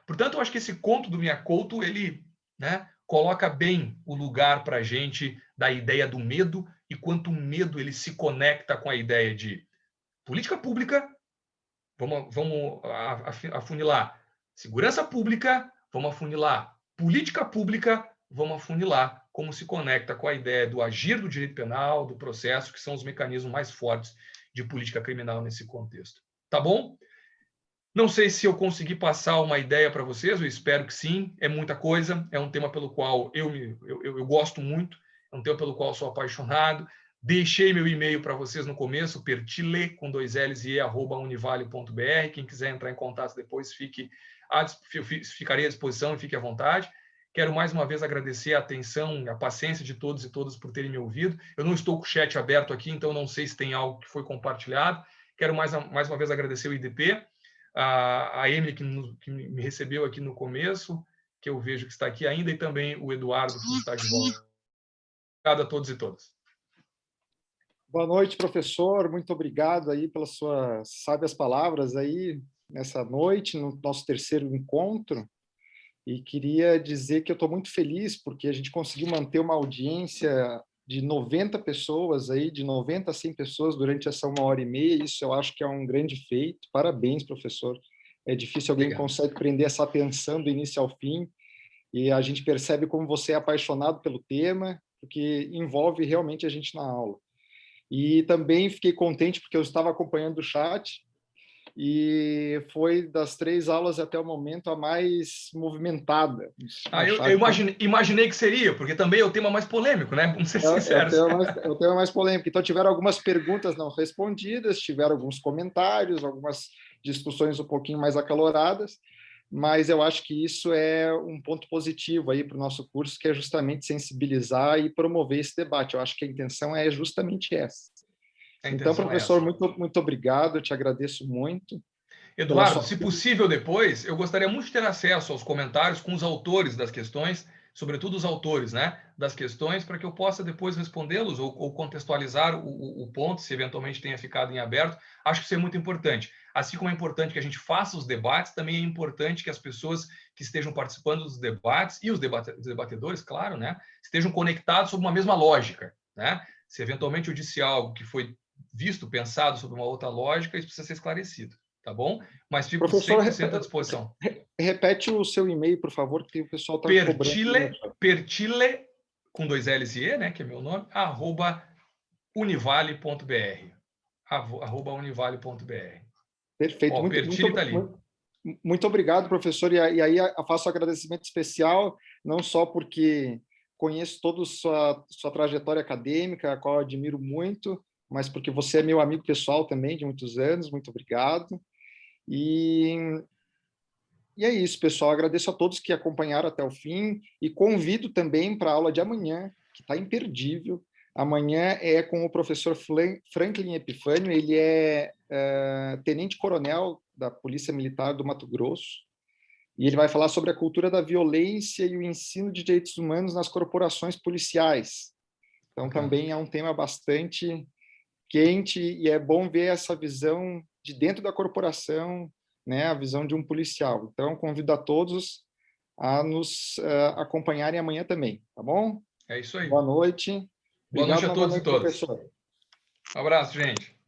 Portanto, eu acho que esse conto do Mia Couto, ele, né, coloca bem o lugar para a gente da ideia do medo e quanto o medo ele se conecta com a ideia de política pública, vamos afunilar segurança pública, vamos afunilar política pública, vamos afunilar como se conecta com a ideia do agir do direito penal, do processo, que são os mecanismos mais fortes de política criminal nesse contexto. Tá bom? Não sei se eu consegui passar uma ideia para vocês, eu espero que sim. É muita coisa, é um tema pelo qual eu gosto muito, é um tema pelo qual sou apaixonado. Deixei meu e-mail para vocês no começo, pertile, com 2 L's e @univale.br. Quem quiser entrar em contato depois, ficarei à disposição e fique à vontade. Quero mais uma vez agradecer a atenção, a paciência de todos e todas por terem me ouvido. Eu não estou com o chat aberto aqui, então não sei se tem algo que foi compartilhado. Quero mais uma vez agradecer o IDP, a Emily, que me recebeu aqui no começo, que eu vejo que está aqui ainda, e também o Eduardo, que está de volta. Obrigado a todos e todas. Boa noite, professor. Muito obrigado aí pelas suas sábias palavras aí nessa noite, no nosso terceiro encontro. E queria dizer que eu estou muito feliz porque a gente conseguiu manter uma audiência de 90 pessoas aí, de 90 a 100 pessoas durante essa 1h30. Isso eu acho que é um grande feito. Parabéns, professor. É difícil alguém que consegue prender essa atenção do início ao fim. E a gente percebe como você é apaixonado pelo tema, porque envolve realmente a gente na aula. E também fiquei contente porque eu estava acompanhando o chat e foi das 3 aulas até o momento a mais movimentada. Eu imaginei que seria, porque também é o tema mais polêmico, né? Vamos ser sinceros. É o tema mais polêmico. Então, tiveram algumas perguntas não respondidas, tiveram alguns comentários, algumas discussões um pouquinho mais acaloradas, mas eu acho que isso é um ponto positivo aí para o nosso curso, que é justamente sensibilizar e promover esse debate. Eu acho que a intenção é justamente essa. Então, professor, muito obrigado, eu te agradeço muito. Eduardo, se possível depois, eu gostaria muito de ter acesso aos comentários com os autores das questões, sobretudo os autores, né, das questões, para que eu possa depois respondê-los ou contextualizar o ponto, se eventualmente tenha ficado em aberto. Acho que isso é muito importante. Assim como é importante que a gente faça os debates, também é importante que as pessoas que estejam participando dos debates, e os debatedores, claro, né, estejam conectados sob uma mesma lógica, né? Se eventualmente eu disse algo que foi visto, pensado sob uma outra lógica, isso precisa ser esclarecido. Tá bom? Mas fico 100% à disposição. Repete o seu e-mail, por favor, que o pessoal está cobrando. Pertile, com 2 L's e E, né, que é meu nome, @univale.br. univale.br. Perfeito. Ó, Pertile está ali. Muito obrigado, professor. E aí eu faço um agradecimento especial, não só porque conheço toda a sua trajetória acadêmica, a qual eu admiro muito, mas porque você é meu amigo pessoal também, de muitos anos. Muito obrigado. E é isso, pessoal. Agradeço a todos que acompanharam até o fim e convido também para a aula de amanhã, que está imperdível. Amanhã é com o professor Franklin Epifânio, ele é tenente-coronel da Polícia Militar do Mato Grosso, e ele vai falar sobre a cultura da violência e o ensino de direitos humanos nas corporações policiais. Então, também é um tema bastante quente e é bom ver essa visão de dentro da corporação, né, a visão de um policial. Então, convido a todos a nos acompanharem amanhã também, tá bom? É isso aí. Boa noite. Boa noite Obrigado a todos e novamente, todas. professor. Um abraço, gente.